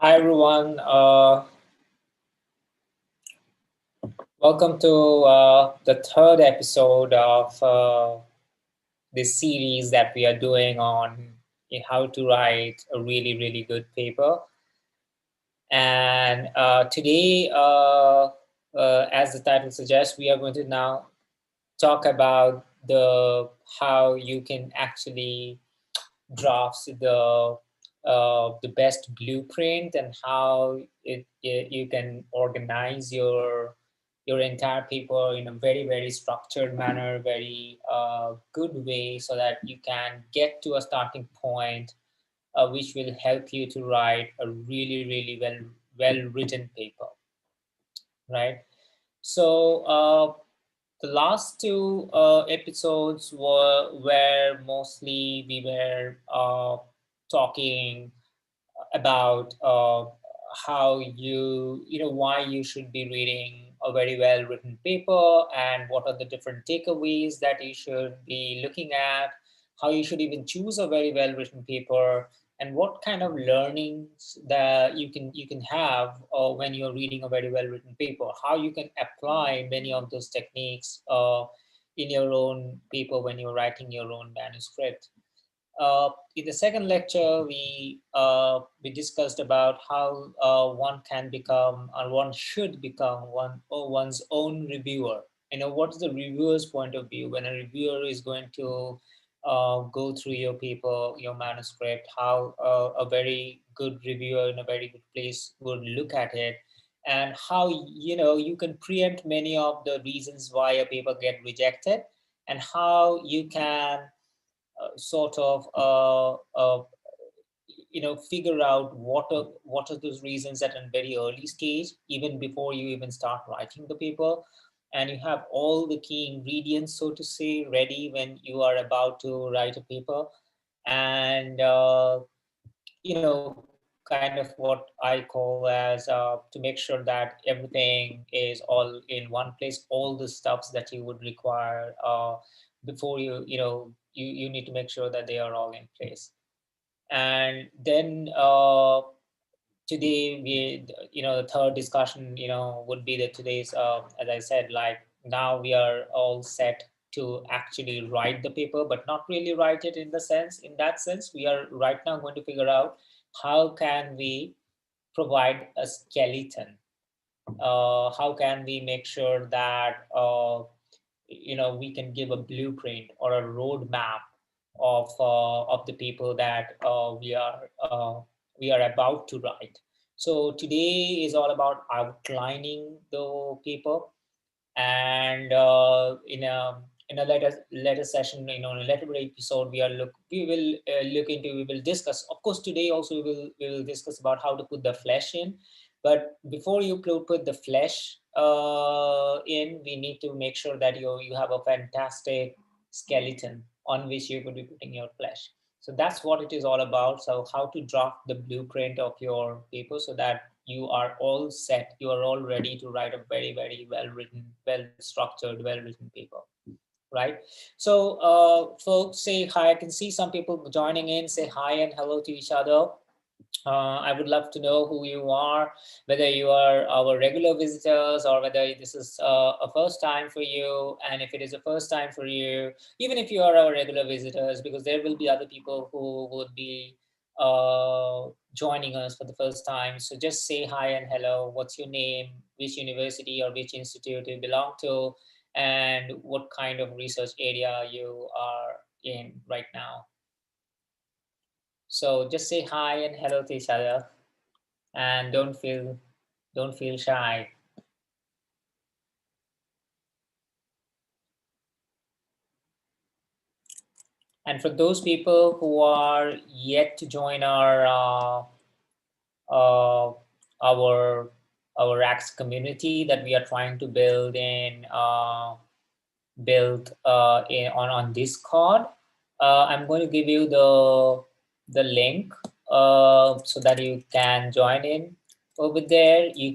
Hi everyone, welcome to the third episode of this series that we are doing on how to write a really good paper. And today, as the title suggests, we are going to now talk about how you can actually drafts the best blueprint and how you can organize your entire paper in a very structured manner, very good way, so that you can get to a starting point which will help you to write a really well written paper, right? So the last two episodes were where mostly we were talking about how why you should be reading a very well written paper, and what are the different takeaways that you should be looking at, how you should even choose a very well written paper, and what kind of learnings that you can have when you're reading a very well written paper, how you can apply many of those techniques in your own paper when you're writing your own manuscript. In the second lecture, we discussed about how one can become, or one should become, one's own reviewer. What is the reviewer's point of view when a reviewer is going to go through your paper, your manuscript? How a very good reviewer in a very good place would look at it, and how you can preempt many of the reasons why a paper get rejected, and how you can sort of figure out what are those reasons at a very early stage, even before you even start writing the paper, and you have all the key ingredients, so to say, ready when you are about to write a paper. And kind of what I call as to make sure that everything is all in one place, all the stuffs that you would require before you need to make sure that they are all in place. And then today the third discussion would be that today's as I said, like, now we are all set to actually write the paper, but not really write it in that sense. We are right now going to figure out how can we provide a skeleton, how can we make sure that we can give a blueprint or a roadmap of the people that we are about to write. So today is all about outlining the paper, and in a later session, in a later episode, we will discuss. Of course, today also we will discuss about how to put the flesh in. But before you put the flesh in, we need to make sure that you have a fantastic skeleton on which you could be putting your flesh. So that's what it is all about. So how to draft the blueprint of your paper so that you are all set, you are all ready to write a very well written, well structured, well written paper, right? So folks, say hi. I can see some people joining in. Say hi and hello to each other. I would love to know who you are, whether you are our regular visitors or whether this is a first time for you. And if it is a first time for you, even if you are our regular visitors, because there will be other people who would be joining us for the first time. So just say hi and hello. What's your name? Which university or which institute you belong to? And what kind of research area you are in right now. So just say hi and hello to each other, and don't feel shy. And for those people who are yet to join uh, our our Rax community that we are trying to build on Discord, I'm going to give you the link so that you can join in over there. You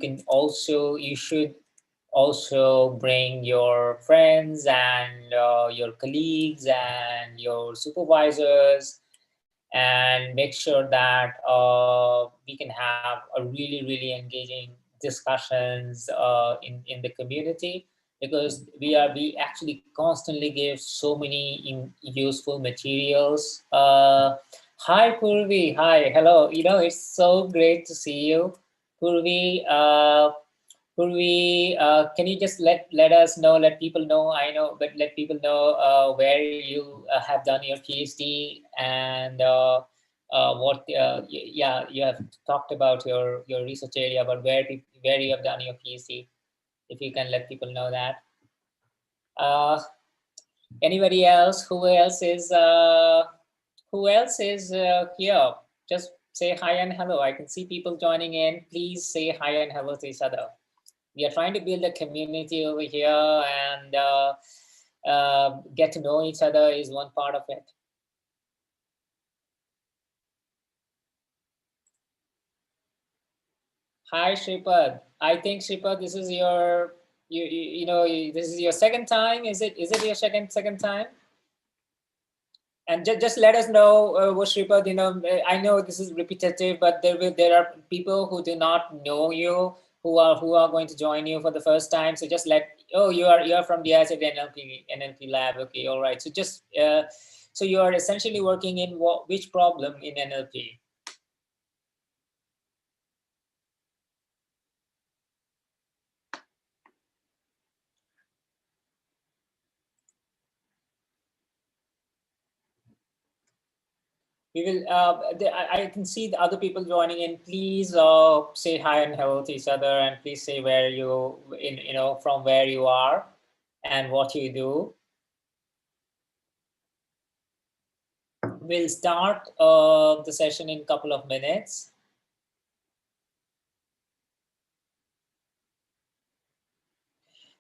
should also bring your friends and your colleagues and your supervisors and make sure that we can have a really engaging discussions in the community, because we actually constantly give so many useful materials. Hi Purvi, hi, hello. It's so great to see you, Purvi. Purvi, can you just let us know, let people know, I know, but let people know where you have done your PhD, and what, yeah, you have talked about your research area, but where you have done your PhD, if you can let people know that. Uh, Anybody else? Who else is here? Just say hi and hello. I can see people joining in. Please say hi and hello to each other. We are trying to build a community over here, and get to know each other is one part of it. Hi Shripad. I think Shripad, this is your this is your second time. Is it your second time? And just let us know, what Shripad, I know this is repetitive, but there are people who do not know you, who are going to join you for the first time. So just oh, you are from the Acid NLP lab. Okay, all right. So just so you are essentially working in which problem in NLP? We will. I can see the other people joining in. Please say hi and hello to each other, and please say where from where you are and what you do. We'll start the session in a couple of minutes.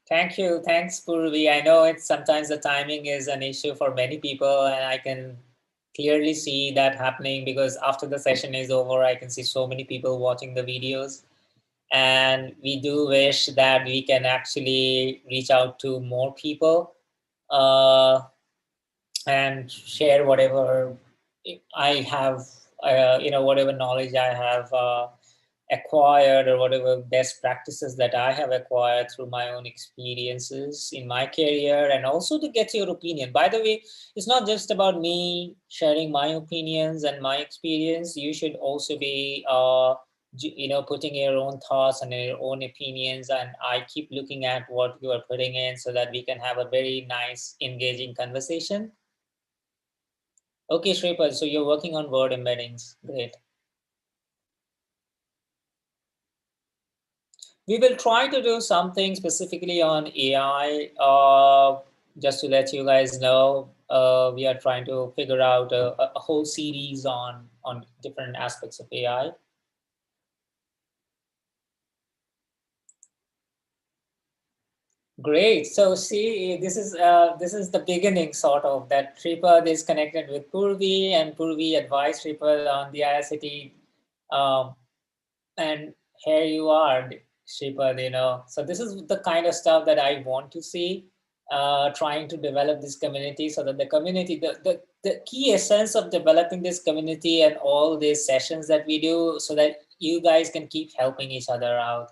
Thank you. Thanks, Purvi. I know it's sometimes the timing is an issue for many people, and I can clearly see that happening, because after the session is over, I can see so many people watching the videos. And we do wish that we can actually reach out to more people, uh, and share whatever I have, whatever knowledge I have acquired, or whatever best practices that I have acquired through my own experiences in my career, and also to get your opinion. By the way, it's not just about me sharing my opinions and my experience. You should also be, putting your own thoughts and your own opinions. And I keep looking at what you are putting in, so that we can have a very nice, engaging conversation. Okay, Shripal, so you're working on word embeddings. Great. We will try to do something specifically on AI. Just to let you guys know, we are trying to figure out a whole series on different aspects of AI. Great. So see, this is the beginning, sort of, that Shripad is connected with Purvi, and Purvi advised Shripad on the ICT, um, and here you are, Shripad. So this is the kind of stuff that I want to see, trying to develop this community, so that the community, the key essence of developing this community and all these sessions that we do, so that you guys can keep helping each other out.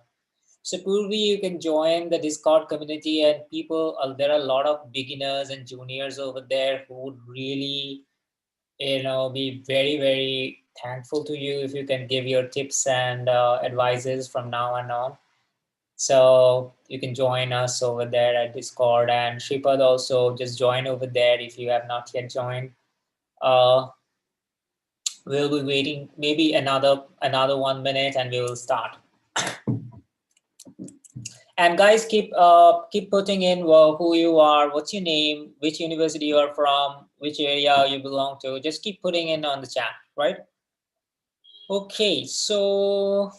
So Purvi, you can join the Discord community, and people, there are a lot of beginners and juniors over there who would really, be very thankful to you if you can give your tips and advices from now and on. So you can join us over there at Discord, and Shripad also, just join over there if you have not yet joined. Uh, we'll be waiting maybe another 1 minute, and we will start. And guys, keep putting in, well, who you are, what's your name, which university you are from, which area you belong to. Just keep putting in on the chat, right? Okay, so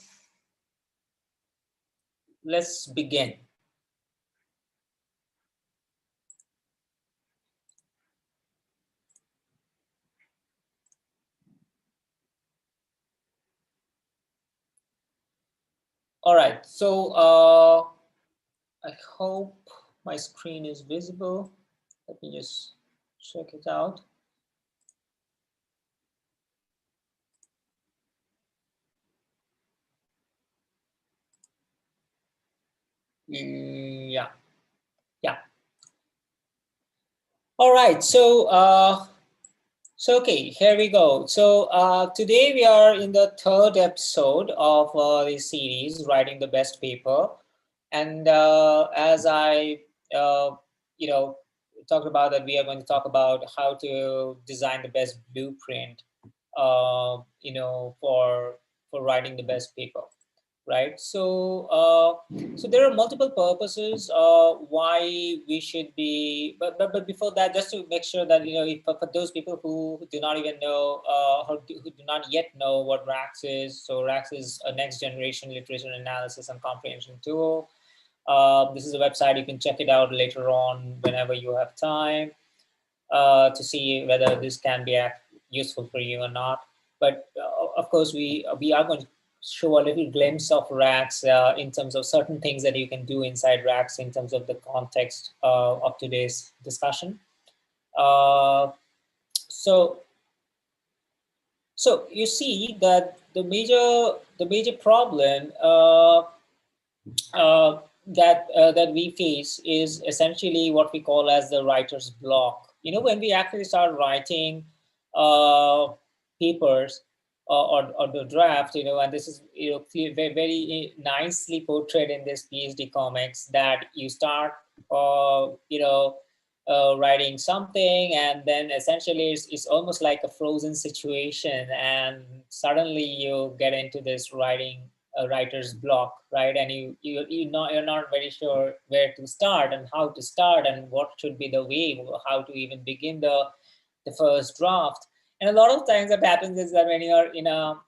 let's begin. All right, so I hope my screen is visible. Let me just check it out. Yeah, yeah. All right. So okay, here we go. So today we are in the third episode of this series, writing the best paper, and as I uh, you know talked about that, we are going to talk about how to design the best blueprint, for writing the best paper, right? So there are multiple purposes why we should be, but before that, just to make sure that if, for those people who do not even know, who do not yet know what Rax is. So Rax is a next generation literature analysis and comprehension tool. This is a website. You can check it out later on whenever you have time, to see whether this can be useful for you or not. But of course, we are going to show a little glimpse of Rax in terms of certain things that you can do inside Rax in terms of the context of today's discussion. Uh, so so you see that the major problem uh, that we face is essentially what we call as the writer's block. When we actually start writing uh, papers, or the draft, and this is very, very nicely portrayed in this PhD comics, that you start writing something, and then essentially it's almost like a frozen situation, and suddenly you get into this a writer's block, right? And you're not very sure where to start and how to start and what should be the way, how to even begin the first draft. And a lot of times what happens is that when you're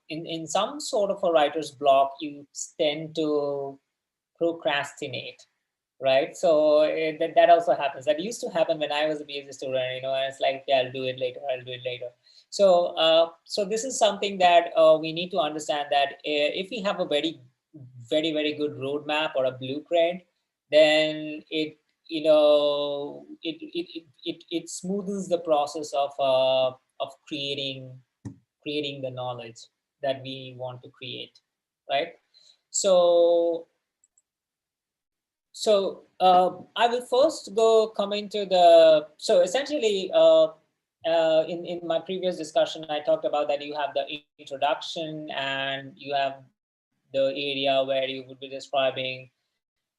in some sort of a writer's block, you tend to procrastinate, right? So that also happens. That used to happen when I was a PhD student. And it's like, yeah, I'll do it later. I'll do it later. So this is something that we need to understand, that if we have a very, very, very good roadmap or a blueprint, then it smoothens the process of creating the knowledge that we want to create, right? So I will first go come into so essentially, in my previous discussion, I talked about that you have the introduction, and you have the area where you would be describing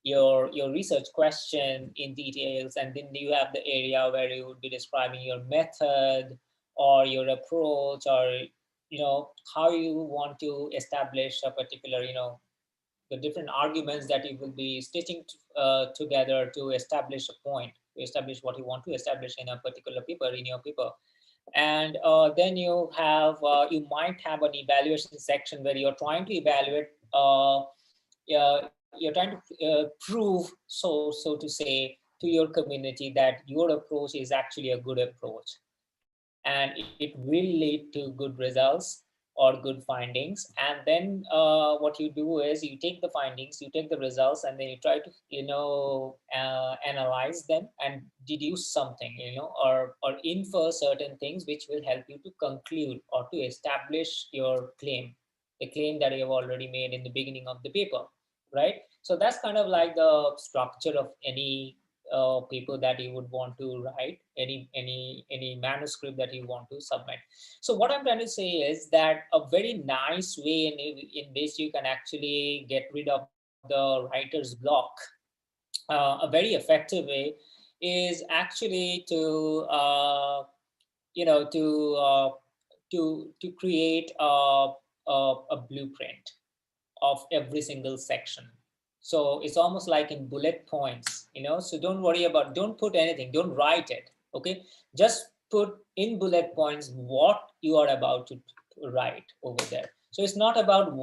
your research question in details, and then you have the area where you would be describing your method or your approach, or how you want to establish a particular, the different arguments that you will be stitching together to establish a point, to establish what you want to establish in a particular paper, in your paper. And then you might have an evaluation section where you're trying to evaluate, you're trying to prove, so to say, to your community that your approach is actually a good approach, and it will lead to good results or good findings. And then what you do is you take the findings, you take the results, and then you try to analyze them and deduce something, or infer certain things which will help you to conclude or to establish your claim, the claim that you have already made in the beginning of the paper, right? So that's kind of like the structure of any paper that you would want to write, any manuscript that you want to submit. So what I'm trying to say is that a very nice way in which you can actually get rid of the writer's block, a very effective way, is actually you know to uh, to create a blueprint of every single section. So it's almost like in bullet points, so don't put anything, don't write it, okay? Just put in bullet points what you are about to write over there. So it's not about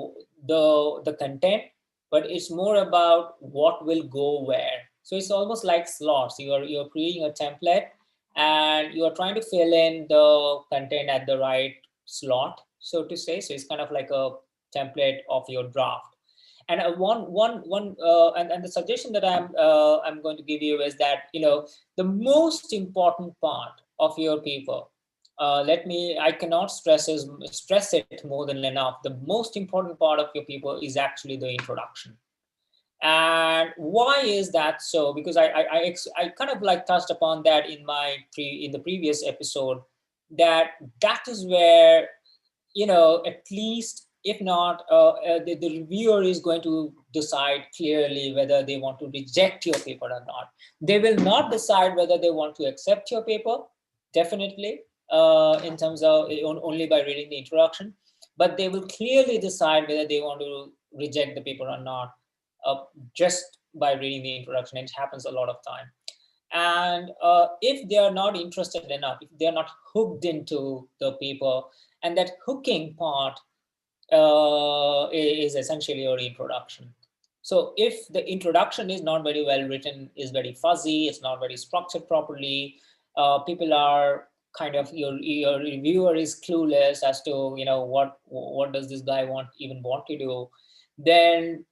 the content, but it's more about what will go where. So it's almost like slots. You're creating a template, and you are trying to fill in the content at the right slot, so to say. So it's kind of like a template of your draft. And and the suggestion that I'm going to give you is that, the most important part of your paper, I cannot stress it more than enough. The most important part of your paper is actually the introduction. And why is that so? Because I kind of like touched upon that in in the previous episode, that that is where, at least if not, the reviewer is going to decide clearly whether they want to reject your paper or not. They will not decide whether they want to accept your paper, definitely, in terms of only by reading the introduction, but they will clearly decide whether they want to reject the paper or not, uh, just by reading the introduction. It happens a lot of time. And if they are not interested enough, if they are not hooked into the paper, and that hooking part is essentially your introduction. So if the introduction is not very well written, is very fuzzy, it's not very structured properly, people are kind of, your reviewer is clueless as to, what does this guy want to do, then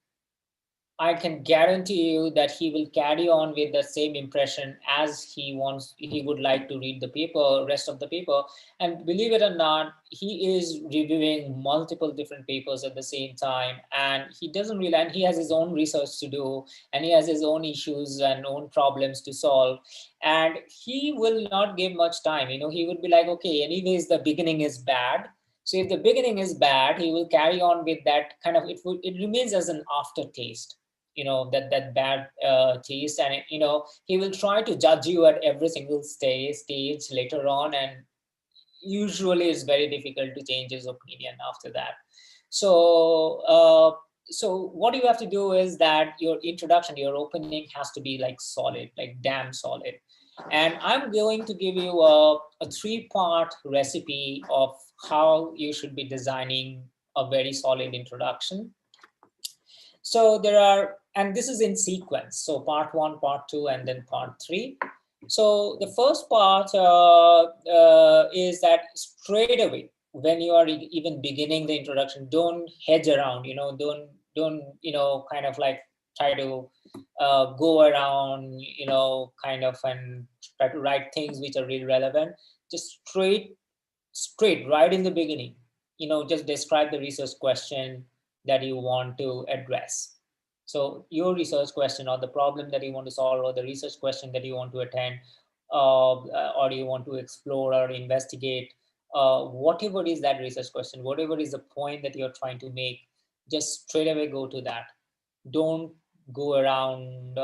I can guarantee you that he will carry on with the same impression as he would like to read the paper, rest of the paper. And believe it or not, he is reviewing multiple different papers at the same time. And he doesn't really, and he has his own research to do, and he has his own issues and own problems to solve. And he will not give much time. He would be like, okay, anyways, the beginning is bad. So if the beginning is bad, he will carry on with that kind of, it remains as an aftertaste, that bad taste. And he will try to judge you at every single stage later on, and usually it's very difficult to change his opinion after that. So what you have to do is that your introduction, your opening has to be like solid, like damn solid. And I'm going to give you a three-part recipe of how you should be designing a very solid introduction. So there are, and this is in sequence. So part one, part two, and then part three. So the first part is that straight away, when you are even beginning the introduction, don't hedge around. Don't kind of like try to go around, kind of, and try to write things which are really relevant. Just straight right in the beginning, just describe the research question that you want to address. So your research question, or the problem that you want to solve, or the research question that you want to attend, or you want to explore or investigate, whatever is that research question, whatever is the point that you're trying to make, just straight away go to that. Don't go around,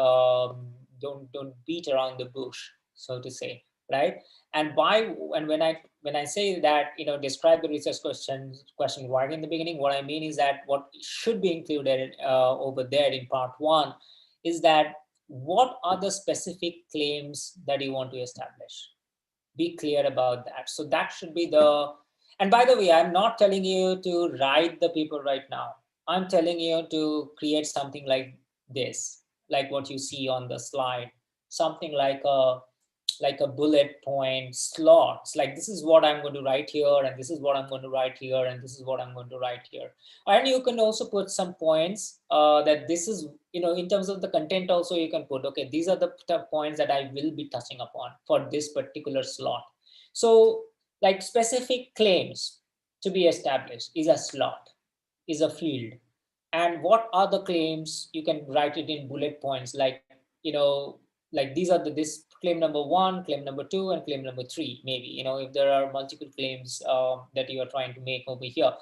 don't beat around the bush, so to say, right? And when I say that, describe the research question right in the beginning, what I mean is that what should be included over there in part one is that what are the specific claims that you want to establish. Be clear about that. So that should be the, and by the way, I'm not telling you to write the paper right now. I'm telling you to create something like this, like what you see on the slide, something like a bullet point slots, like this is what I'm going to write here, and this is what I'm going to write here, and this is what I'm going to write here. And you can also put some points, that this is, in terms of the content also, you can put, okay, these are the points that I will be touching upon for this particular slot. So like specific claims to be established is a slot, is a field. And what are the claims, you can write it in bullet points, like, like these are this claim number one, claim number two, and claim number three, maybe, if there are multiple claims that you are trying to make over here.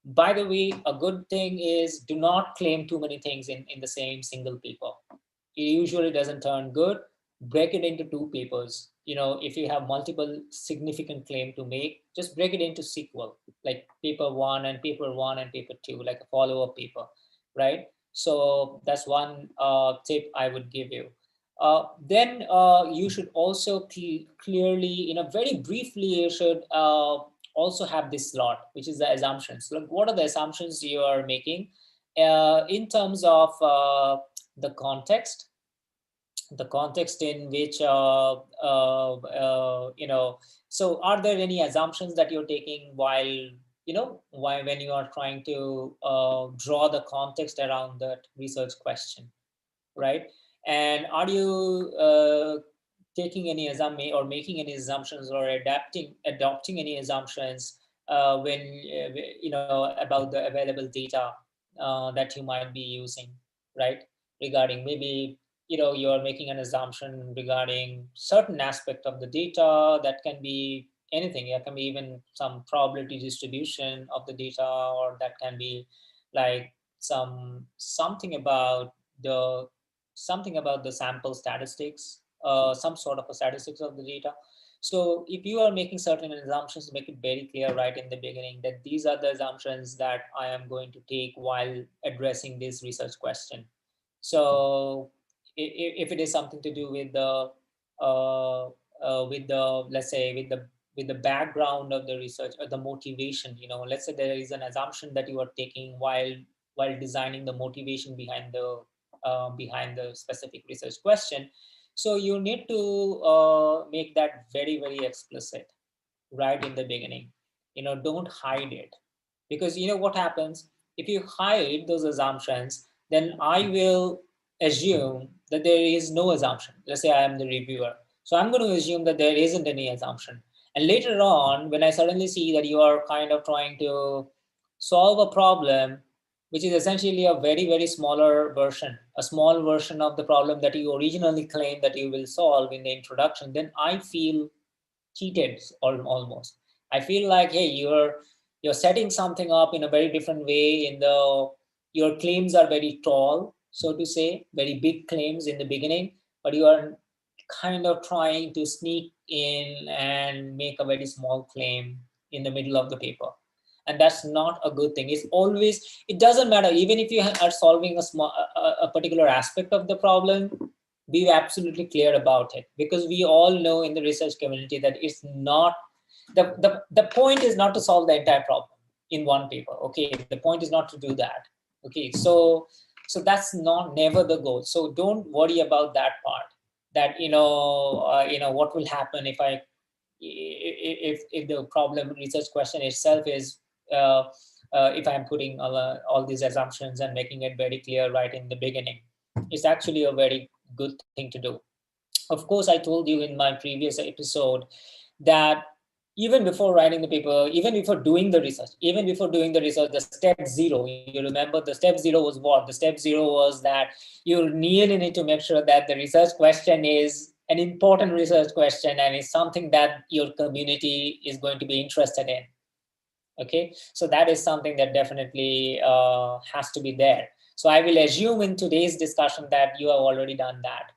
By the way, a good thing is, do not claim too many things in the same single paper. It usually doesn't turn good. Break it into two papers. If you have multiple significant claim to make, just break it into sequel, like paper one and paper one and paper two, like a follow-up paper, right? So that's one tip I would give you. Then you should also clearly, very briefly, you should also have this slot, which is the assumptions. Like, what are the assumptions you are making in terms of the context, in which so are there any assumptions that you're taking while, when you are trying to draw the context around that research question, right? And are you taking any assumption, or making any assumptions, or adopting any assumptions when about the available data that you might be using, right? Regarding maybe, you're making an assumption regarding certain aspect of the data that can be anything. It can be even some probability distribution of the data, or that can be like something about the sample statistics, some sort of a statistics of the data. So if you are making certain assumptions, make it very clear right in the beginning that these are the assumptions that I am going to take while addressing this research question. So if it is something to do uh, with the, let's say, with the background of the research or the motivation, let's say there is an assumption that you are taking while designing the motivation behind the specific research question. So you need to make that very, very explicit right in the beginning. Don't hide it, because what happens if you hide those assumptions, then I will assume that there is no assumption. Let's say I am the reviewer, so I'm going to assume that there isn't any assumption. And later on, when I suddenly see that you are kind of trying to solve a problem which is essentially a very, very smaller version, a small version of the problem that you originally claimed that you will solve in the introduction, then I feel cheated almost. I feel like, hey, you're setting something up in a very different way. Your claims are very tall, so to say, very big claims in the beginning, but you are kind of trying to sneak in and make a very small claim in the middle of the paper. And that's not a good thing. It doesn't matter, even if you are solving a particular aspect of the problem, be absolutely clear about it, because we all know in the research community that it's not the point is not to solve the entire problem in one paper. Okay, the point is not to do that. Okay, so that's not never the goal. So don't worry about that part, that what will happen if the problem research question itself is uh, if I'm putting all these assumptions and making it very clear right in the beginning. It's actually a very good thing to do. Of course, I told you in my previous episode that even before writing the paper, even before doing the research, the step zero, you remember the step zero was what? The step zero was that you really need to make sure that the research question is an important research question and is something that your community is going to be interested in. Okay, so that is something that definitely has to be there. So I will assume in today's discussion that you have already done that,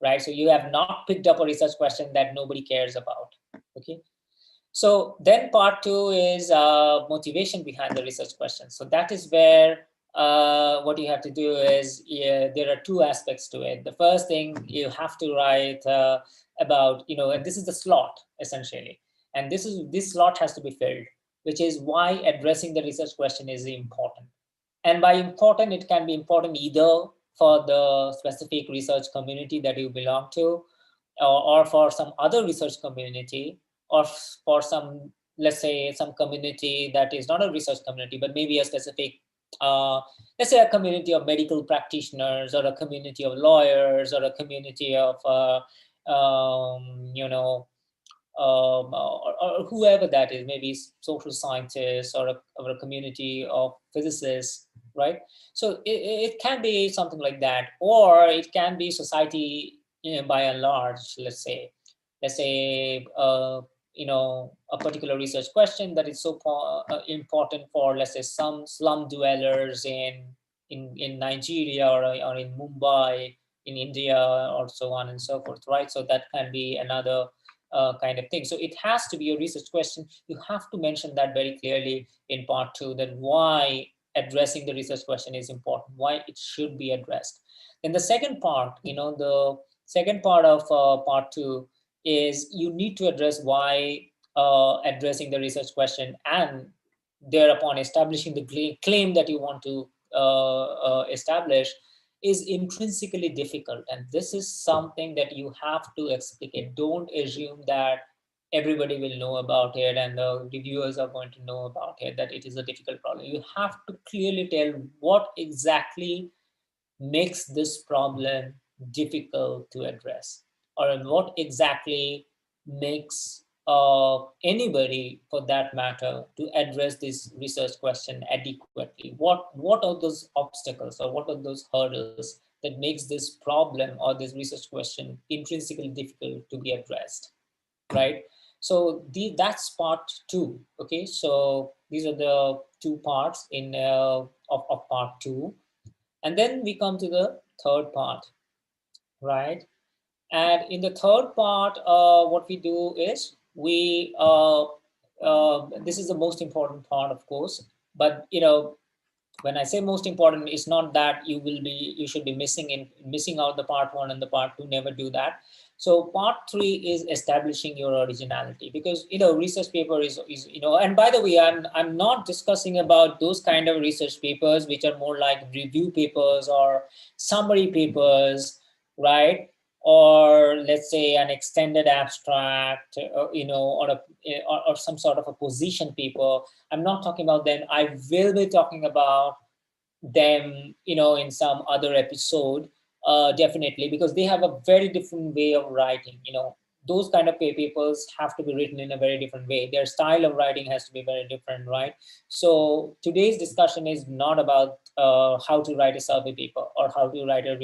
right? So you have not picked up a research question that nobody cares about. Okay, so then part two is motivation behind the research question. So that is where what you have to do is, there are two aspects to it. The first thing you have to write about, and this is the slot essentially, and this slot has to be filled, which is why addressing the research question is important. And by important, it can be important either for the specific research community that you belong to, or for some other research community, or for some, let's say, some community that is not a research community, but maybe a specific, uh, let's say, a community of medical practitioners, or a community of lawyers, or a community of, you know, or whoever that is, maybe social scientists, or a community of physicists, right? So it can be something like that, or it can be society, by and large. Let's say a particular research question that is so important for, let's say, some slum dwellers in Nigeria, or in Mumbai, in India, or so on and so forth, right? So that can be another kind of thing. So it has to be a research question. You have to mention that very clearly in part two, that why addressing the research question is important, why it should be addressed. Then the second part, the second part of part two is you need to address why addressing the research question, and thereupon establishing the claim that you want to establish is intrinsically difficult. And this is something that you have to explicate. Don't assume that everybody will know about it and the reviewers are going to know about it, that it is a difficult problem. You have to clearly tell what exactly makes this problem difficult to address, or what exactly makes anybody for that matter to address this research question adequately? What are those obstacles or what are those hurdles that makes this problem or this research question intrinsically difficult to be addressed, right? So that's part two. Okay, so these are the two parts in of part two, and then we come to the third part, right? And in the third part, what we do is this is the most important part, of course. But when I say most important, it's not that you should be missing out the part one and the part two. Never do that. So part three is establishing your originality, because research paper is and by the way, I'm not discussing about those kind of research papers which are more like review papers or summary papers, right? Or let's say an extended abstract, or some sort of a position paper. I'm not talking about them. I will be talking about them, in some other episode, definitely, because they have a very different way of writing. Those kind of papers have to be written in a very different way. Their style of writing has to be very different, right? So today's discussion is not about how to write a survey paper or how to write a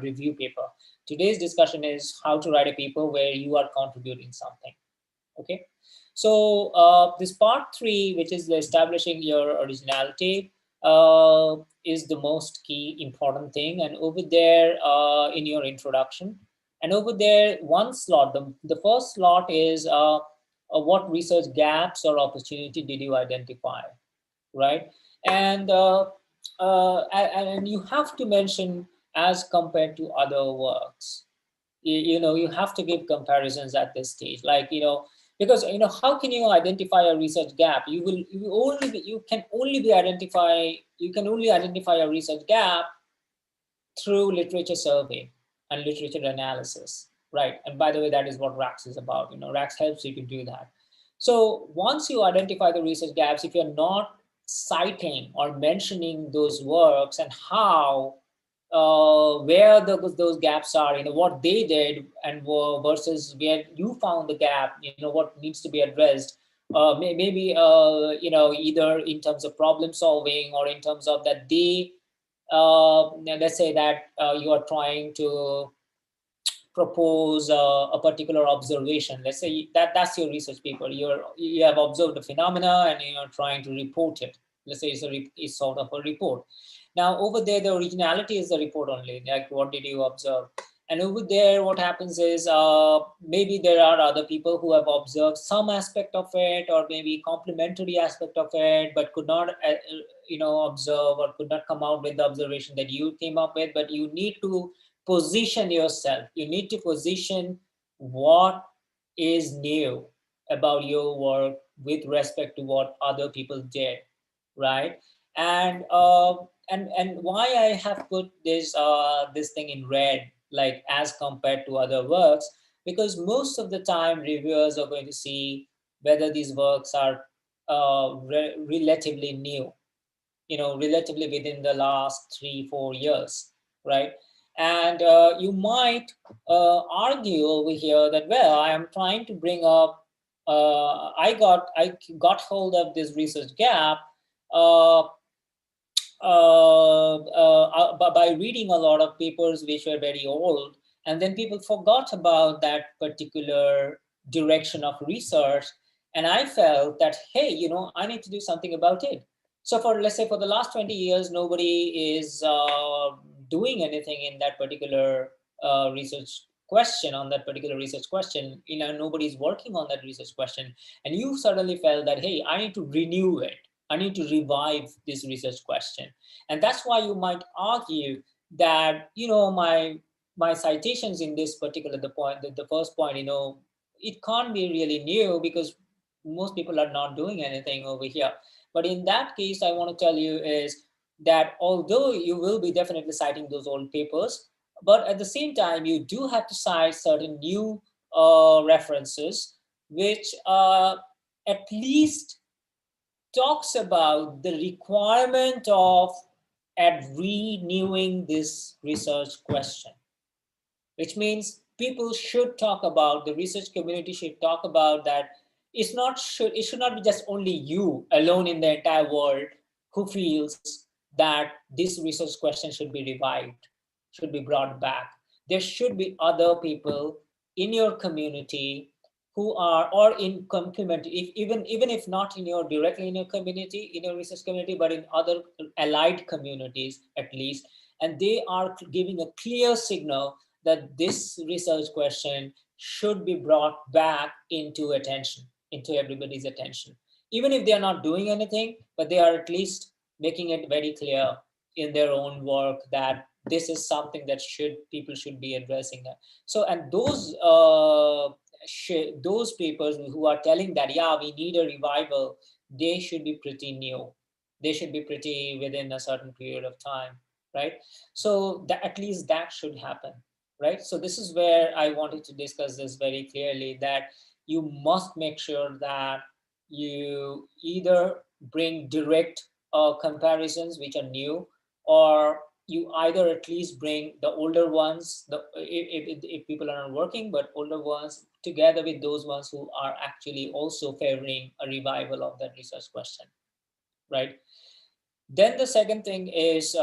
review paper. Today's discussion is how to write a paper where you are contributing something. Okay, so this part three, which is the establishing your originality, is the most key important thing. And over there, in your introduction, and over there, one slot, the first slot is what research gaps or opportunity did you identify, right? And and you have to mention as compared to other works. You have to give comparisons at this stage, like because how can you identify a research gap? You can only identify a research gap through literature survey and literature analysis, right? And by the way, that is what Rax is about. Rax helps you to do that. So once you identify the research gaps, if you're not citing or mentioning those works and how, where those gaps are, what they did, and versus where you found the gap, what needs to be addressed, maybe either in terms of problem solving or in terms of that they let's say that you are trying to propose a particular observation. Let's say that's your research paper. You have observed a phenomena and you're trying to report it. Let's say it's sort of a report. Now over there, the originality is the report only. Like, what did you observe? And over there, what happens is maybe there are other people who have observed some aspect of it, or maybe complementary aspect of it, but could not, observe or could not come out with the observation that you came up with. But you need to position yourself. You need to position what is new about your work with respect to what other people did, right? And why I have put this thing in red, like as compared to other works, because most of the time reviewers are going to see whether these works are relatively new, relatively within the last 3-4 years, right? And you might argue over here that, well, I am trying to bring up, I got hold of this research gap uh, by reading a lot of papers which were very old, and then people forgot about that particular direction of research. And I felt that, hey, I need to do something about it. So for, let's say, for the last 20 years, nobody is doing anything in that particular research question, on that particular research question. Nobody's working on that research question. And you suddenly felt that, hey, I need to renew it. I need to revive this research question. And that's why you might argue that, my citations in this particular, the first point, it can't be really new because most people are not doing anything over here. But in that case, I want to tell you is that although you will be definitely citing those old papers, but at the same time, you do have to cite certain new references, which at least talks about the requirement of at renewing this research question, which means people should talk about, the research community should talk about that. It should not be just only you alone in the entire world who feels that this research question should be revived, should be brought back. There should be other people in your community who are, or in complement, if even if not in your directly in your community, in your research community, but in other allied communities at least, and they are giving a clear signal that this research question should be brought back into attention, into everybody's attention, even if they are not doing anything, but they are at least making it very clear in their own work that this is something that people should be addressing. So, and those papers who are telling that, yeah, we need a revival, they should be pretty new. They should be pretty within a certain period of time, right? So that at least that should happen, right? So this is where I wanted to discuss this very clearly, that you must make sure that you either bring direct comparisons which are new, or you either at least bring the older ones, if people are not working, but older ones together with those ones who are actually also favoring a revival of that research question, right? Then the second thing is,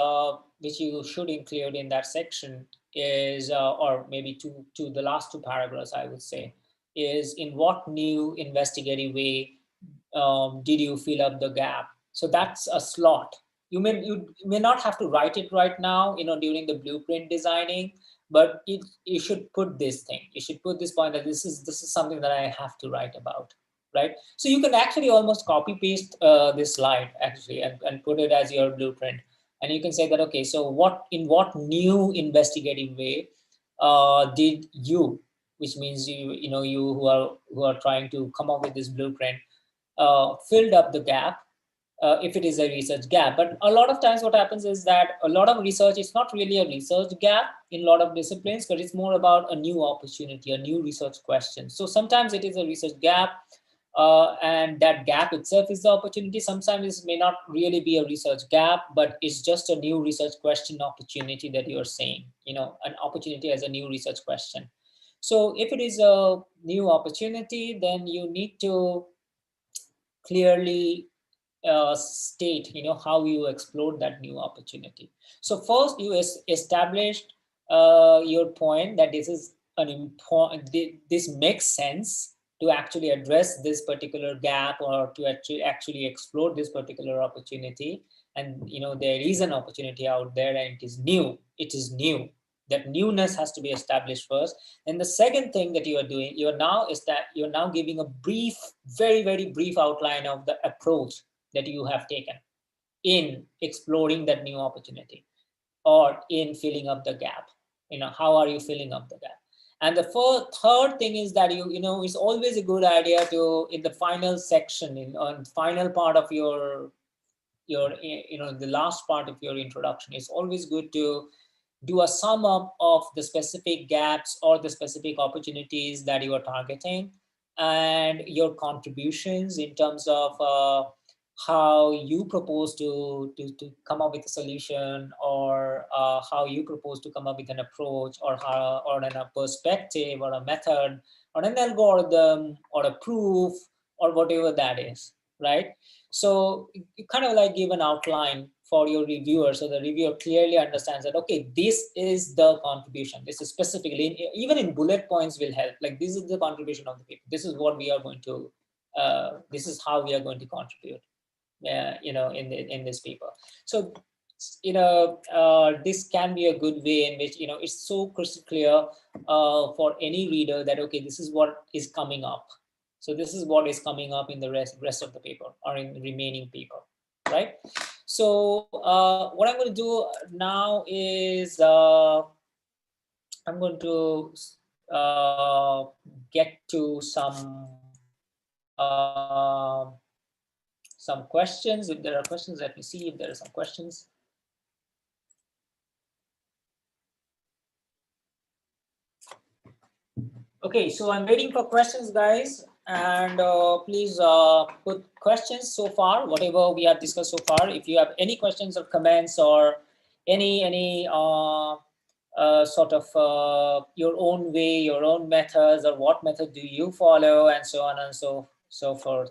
which you should include in that section is, or maybe to the last two paragraphs, I would say, is in what new investigative way did you fill up the gap? So that's a slot. You may not have to write it right now, during the blueprint designing, but you should put this thing. You should put this point that this is something that I have to write about, right? So you can actually almost copy paste this slide actually, and put it as your blueprint, and you can say that, okay, so in what new investigative way did you, which means you who are trying to come up with this blueprint, filled up the gap, if it is a research gap. But a lot of times what happens is that a lot of research, it's not really a research gap in a lot of disciplines, because it's more about a new opportunity, a new research question. So sometimes it is a research gap, and that gap itself is the opportunity. Sometimes it may not really be a research gap, but it's just a new research question opportunity that you're saying, an opportunity as a new research question. So if it is a new opportunity, then you need to clearly state, how you explored that new opportunity. So first you established your point that this is an important, this makes sense to actually address this particular gap, or to actually explore this particular opportunity. And there is an opportunity out there, and it is new. That newness has to be established first. And the second thing that you are doing, you're now giving a brief, very very brief outline of the approach that you have taken in exploring that new opportunity, or in filling up the gap. How are you filling up the gap? And the third thing is that it's always a good idea to, in the final section, on final part of your the last part of your introduction, it's always good to do a sum up of the specific gaps or the specific opportunities that you are targeting, and your contributions in terms of how you propose to come up with a solution, or how you propose to come up with an approach, or a perspective, or a method, or an algorithm, or a proof, or whatever that is, right? So you kind of like give an outline for your reviewer, so the reviewer clearly understands that, okay, this is the contribution. This is specifically, even in bullet points will help. Like, this is the contribution of the paper. This is what we are going to, this is how we are going to contribute, in this paper. So, this can be a good way in which, it's so crystal clear for any reader that, okay, this is what is coming up. So this is what is coming up in the rest of the paper, or in the remaining paper, right? So what I'm going to do now is I'm going to get to some questions. If there are questions, let me see if there are some questions. Okay, so I'm waiting for questions, guys, and please put questions so far, whatever we have discussed so far. If you have any questions or comments, or any sort of your own way, your own methods, or what method do you follow, and so on and so forth.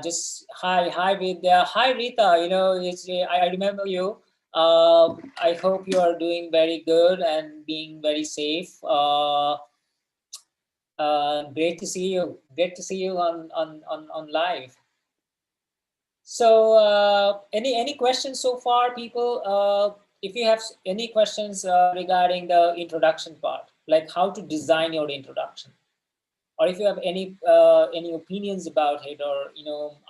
Just hi Vidya, hi Rita. I remember you. I hope you are doing very good and being very safe. Great to see you. Great to see you on live. So, any questions so far, people? If you have any questions regarding the introduction part, like how to design your introduction, or if you have any opinions about it, or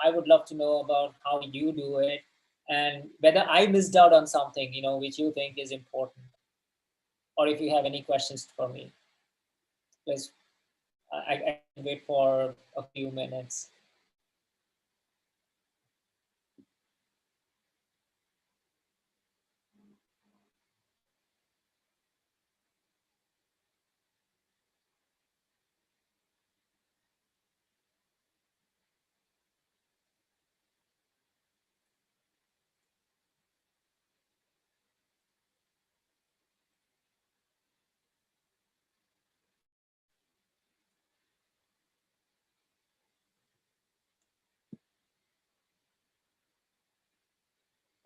I would love to know about how you do it, and whether I missed out on something, which you think is important, or if you have any questions for me, please. I can wait for a few minutes.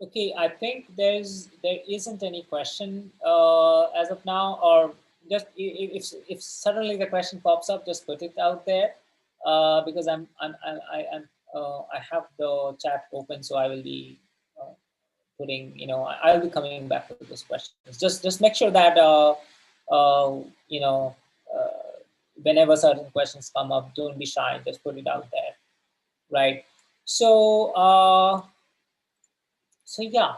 Okay, I think there isn't any question as of now, or just if suddenly the question pops up, just put it out there, because I have the chat open, so I will be putting, I'll be coming back to those questions. Just make sure that uh, you know uh, whenever certain questions come up, don't be shy, just put it out there, right? So yeah.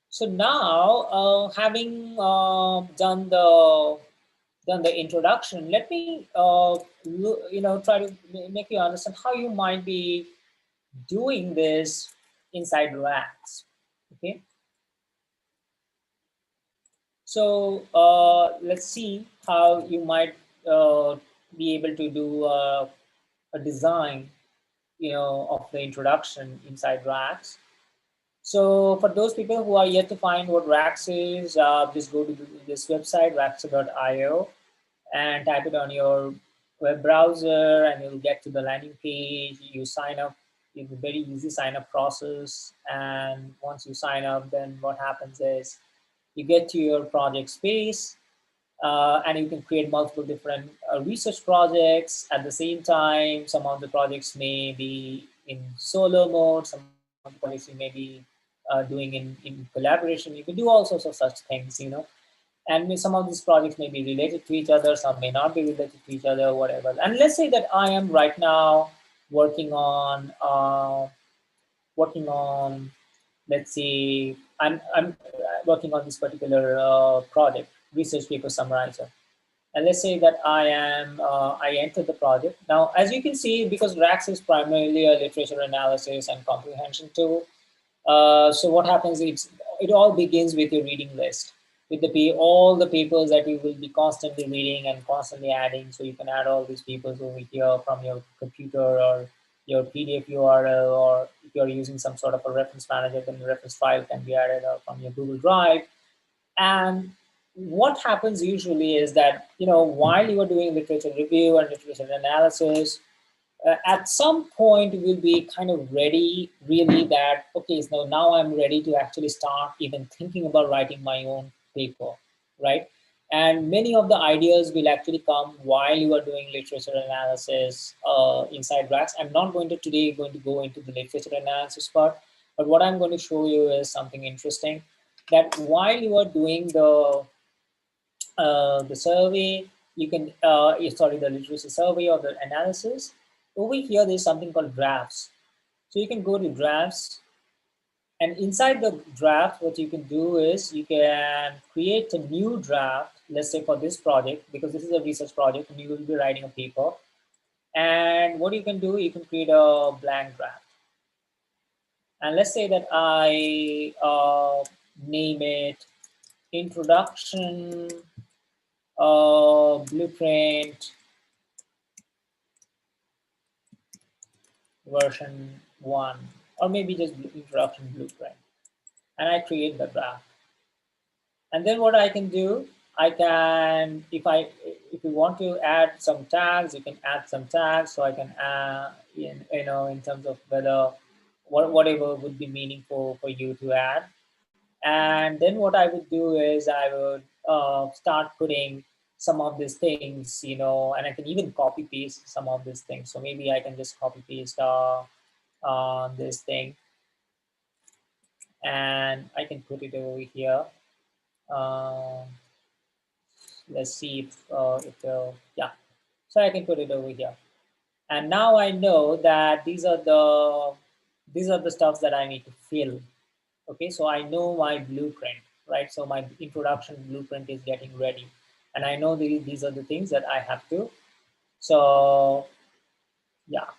So now, having done the introduction, let me try to make you understand how you might be doing this inside Rax. Okay, so let's see how you might be able to do a design, of the introduction inside Rax. So for those people who are yet to find what Rax is, just go to this website, Raxter.io, and type it on your web browser, and you'll get to the landing page. You sign up. It's a very easy sign up process. And once you sign up, then what happens is you get to your project space, and you can create multiple different research projects at the same time. Some of the projects may be in solo mode, some of the projects you may be doing in collaboration. You can do all sorts of such things, and some of these projects may be related to each other, some may not be related to each other, whatever. And let's say that I am right now working on let's say I'm working on this particular project, research paper summarizer. And let's say that I enter the project. Now, as you can see, because Rax is primarily a literature analysis and comprehension tool, so what happens is it all begins with your reading list, with all the papers that you will be constantly reading and constantly adding. So you can add all these papers over here from your computer or your PDF URL, or if you're using some sort of a reference manager, then the reference file can be added from your Google Drive. And what happens usually is that, while you are doing literature review and literature analysis, at some point we'll be kind of ready, really, that, okay, so now I'm ready to actually start even thinking about writing my own paper, right? And many of the ideas will actually come while you are doing literature analysis inside Rax. I'm not going to go into the literature analysis part, but what I'm going to show you is something interesting, that while you are doing the survey, you can, sorry, the literacy survey or the analysis, over here there's something called drafts. So you can go to drafts, and inside the draft, what you can do is you can create a new draft, let's say for this project, because this is a research project and you will be writing a paper. And what you can do, you can create a blank draft. And let's say that I name it Introduction Blueprint version 1, or maybe just introduction blueprint, and I create the draft. And then what I can do, I can, if you want to add some tags, you can add some tags. So I can add, in terms of whether whatever would be meaningful for you to add. And then what I would do is I would start putting some of these things, and I can even copy paste some of these things. So maybe I can just copy paste this thing, and I can put it over here. Um, let's see if yeah. So I can put it over here, and now I know that these are the stuffs that I need to fill. Okay, so I know my blueprint, right? So my introduction blueprint is getting ready, and I know these are the things that I have to. So yeah,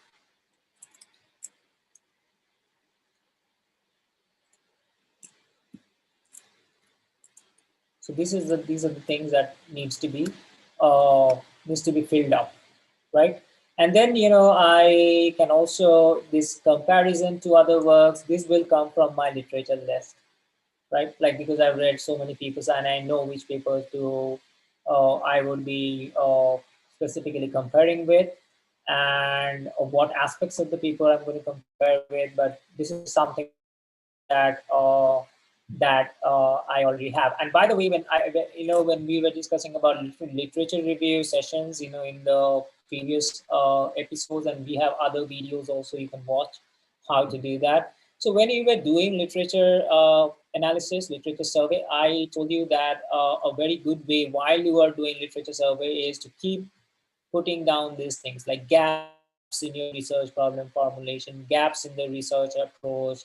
so these are the things that uh, needs to be filled up, right? And then I can also, this comparison to other works, this will come from my literature list, right? Like, because I've read so many papers and I know which papers to I would be specifically comparing with, and what aspects of the paper I'm going to compare with. But this is something that I already have. And by the way, when we were discussing about literature review sessions, in the previous episodes, and we have other videos also you can watch how to do that. So when you were doing literature analysis, literature survey, I told you that a very good way while you are doing literature survey is to keep putting down these things like gaps in your research problem formulation, gaps in the research approach,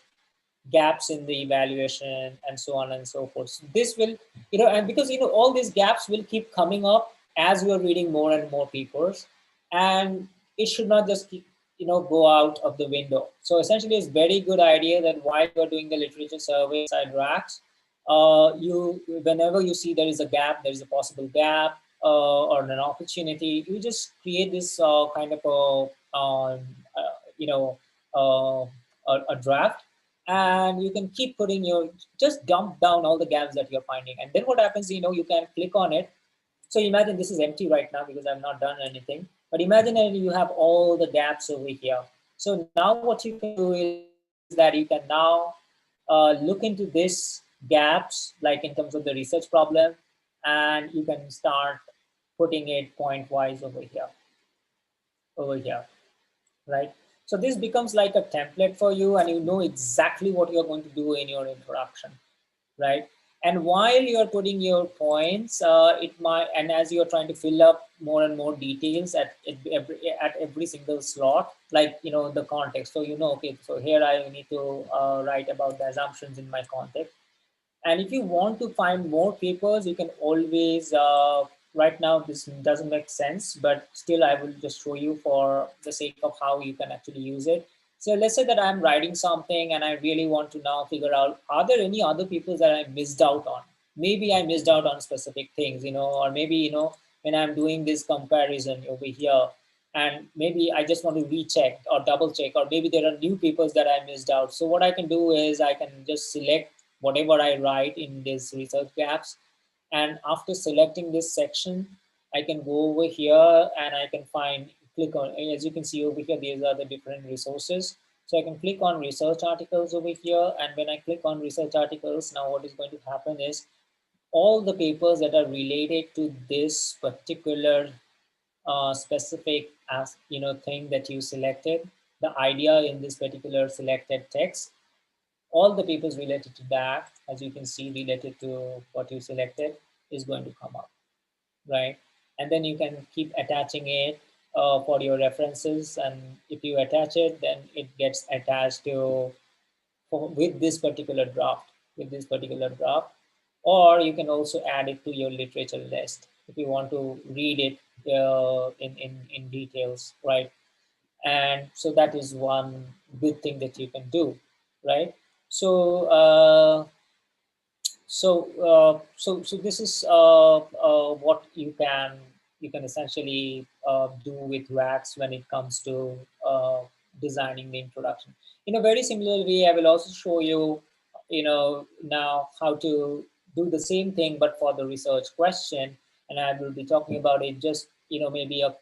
gaps in the evaluation, and so on and so forth. So this will, and because all these gaps will keep coming up as you are reading more and more papers, and it should not just keep, go out of the window. So essentially, it's very good idea that while you are doing the literature survey inside Rax, you whenever you see there is a gap, there is a possible gap or an opportunity, you just create this kind of you know uh, a draft, and you can keep putting your, just dump down all the gaps that you're finding. And then what happens, you can click on it. So imagine this is empty right now because I've not done anything, but imagine that you have all the gaps over here. So now what you can do is that you can now look into this gaps, like in terms of the research problem, and you can start putting it point wise over here, right? So this becomes like a template for you, and you know exactly what you're going to do in your introduction, right? And while you're putting your points, it might, and as you're trying to fill up more and more details at every single slot, like the context. So okay, so here I need to write about the assumptions in my context. And if you want to find more papers, you can always, right now this doesn't make sense, but still I will just show you for the sake of how you can actually use it. So let's say that I'm writing something and I really want to now figure out, are there any other papers that I missed out on? Maybe I missed out on specific things, or maybe, when I'm doing this comparison over here, and maybe I just want to recheck or double check, or maybe there are new papers that I missed out. So what I can do is I can just select whatever I write in these research gaps. And after selecting this section, I can go over here and I can click on, as you can see over here, these are the different resources. So I can click on research articles over here. And when I click on research articles, now what is going to happen is all the papers that are related to this particular specific thing that you selected, the idea in this particular selected text, all the papers related to that, as you can see, related to what you selected, is going to come up, right? And then you can keep attaching it for your references. And if you attach it, then it gets attached to with this particular draft. Or you can also add it to your literature list if you want to read it in details, right? And so that is one good thing that you can do, right? So so this is what you can essentially do with Wax when it comes to designing the introduction. In a very similar way, I will also show you, now how to do the same thing, but for the research question. And I will be talking about it just, maybe a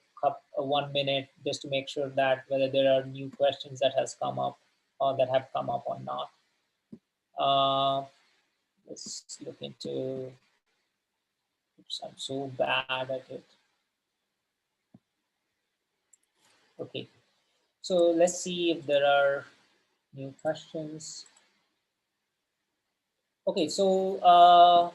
1 minute, just to make sure that whether there are new questions that has come up or that have come up or not. Uh, let's look into, oops, I'm so bad at it. Okay, so let's see if there are new questions. Okay, so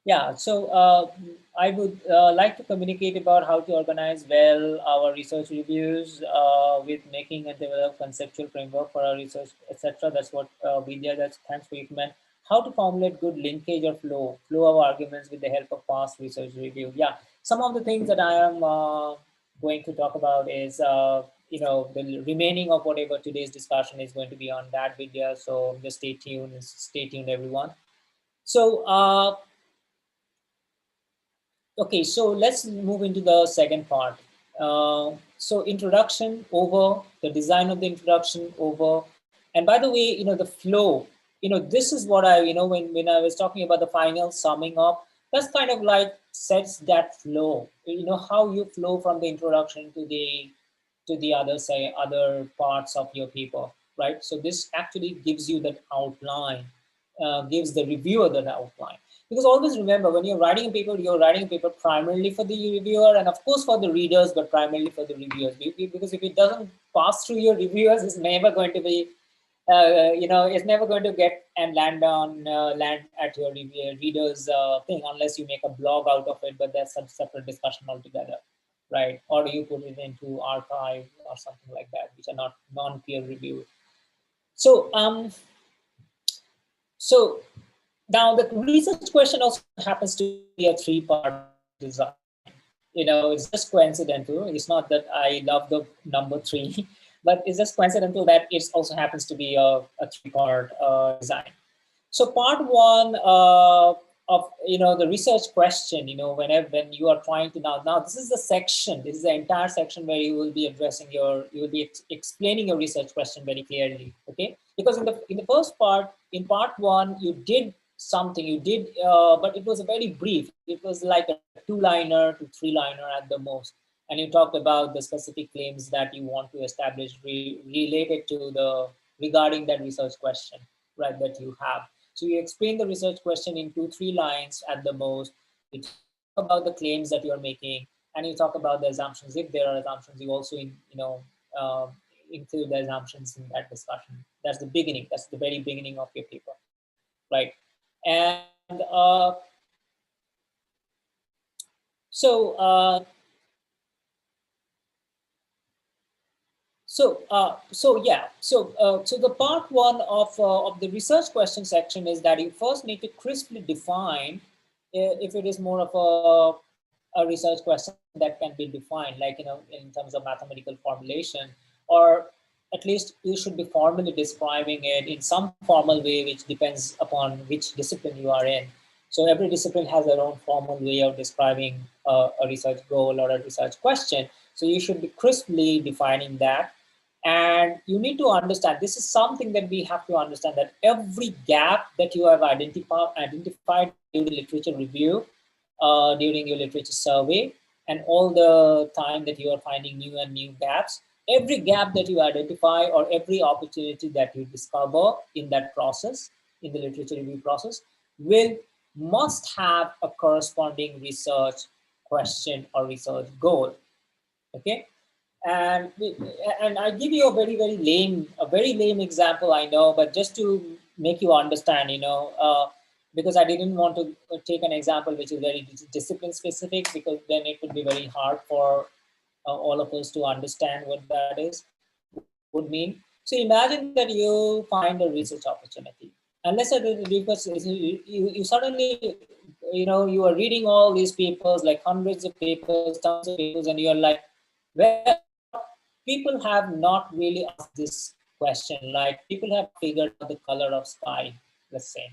yeah, so I would like to communicate about how to organize well our research reviews with making and develop conceptual framework for our research, etc. That's what Vidya, that's thanks for your comment. How to formulate good linkage or flow of arguments with the help of past research review. Yeah, some of the things that I am going to talk about is, the remaining of whatever today's discussion is going to be on that, Vidya. So just stay tuned, everyone. So, okay, so let's move into the second part. So introduction over, the design of the introduction over, and by the way, the flow, this is what I, when I was talking about the final summing up, that's kind of like sets that flow, how you flow from the introduction to the other, say, other parts of your paper, right? So this actually gives you that outline, gives the reviewer that outline. Because always remember, when you're writing a paper, you're writing a paper primarily for the reviewer and of course for the readers, but primarily for the reviewers. Because if it doesn't pass through your reviewers, it's never going to be, it's never going to get and land at your readers thing, unless you make a blog out of it, but that's a separate discussion altogether, right? Or you put it into archive or something like that, which are not non-peer reviewed. So, so now the research question also happens to be a three-part design. It's just coincidental. It's not that I love the number three, but it's just coincidental that it also happens to be a three-part design. So part one of the research question, when you are trying to now this is the section, this is the entire section where you will be explaining your research question very clearly, okay? Because in the first part, in part one, you did something, but it was a very brief. It was like a two-liner to three-liner at the most, and you talked about the specific claims that you want to establish related to regarding that research question, right, that you have. So you explain the research question in 2-3 lines at the most. You talk about the claims that you are making, and you talk about the assumptions. If there are assumptions, you also uh, include the assumptions in that discussion. That's the beginning. That's the very beginning of your paper, right? And so so the part one of the research question section is that you first need to crisply define if it is more of a research question that can be defined, like in terms of mathematical formulation, or at least you should be formally describing it in some formal way, which depends upon which discipline you are in. So every discipline has their own formal way of describing a research goal or a research question. So you should be crisply defining that. And you need to understand, this is something that we have to understand, that every gap that you have identified during literature review, during your literature survey, and all the time that you are finding new gaps, every gap that you identify or every opportunity that you discover in that process, in the literature review process, must have a corresponding research question or research goal. Okay, and I give you a very lame example, I know, but just to make you understand, because I didn't want to take an example which is very discipline specific, because then it would be very hard for all of us to understand what that would mean. So imagine that you find a research opportunity, and let's say that you suddenly, you are reading all these papers, like hundreds of papers, tons of papers, and you're like, well, people have not really asked this question. Like, people have not figured out the color of sky, let's say.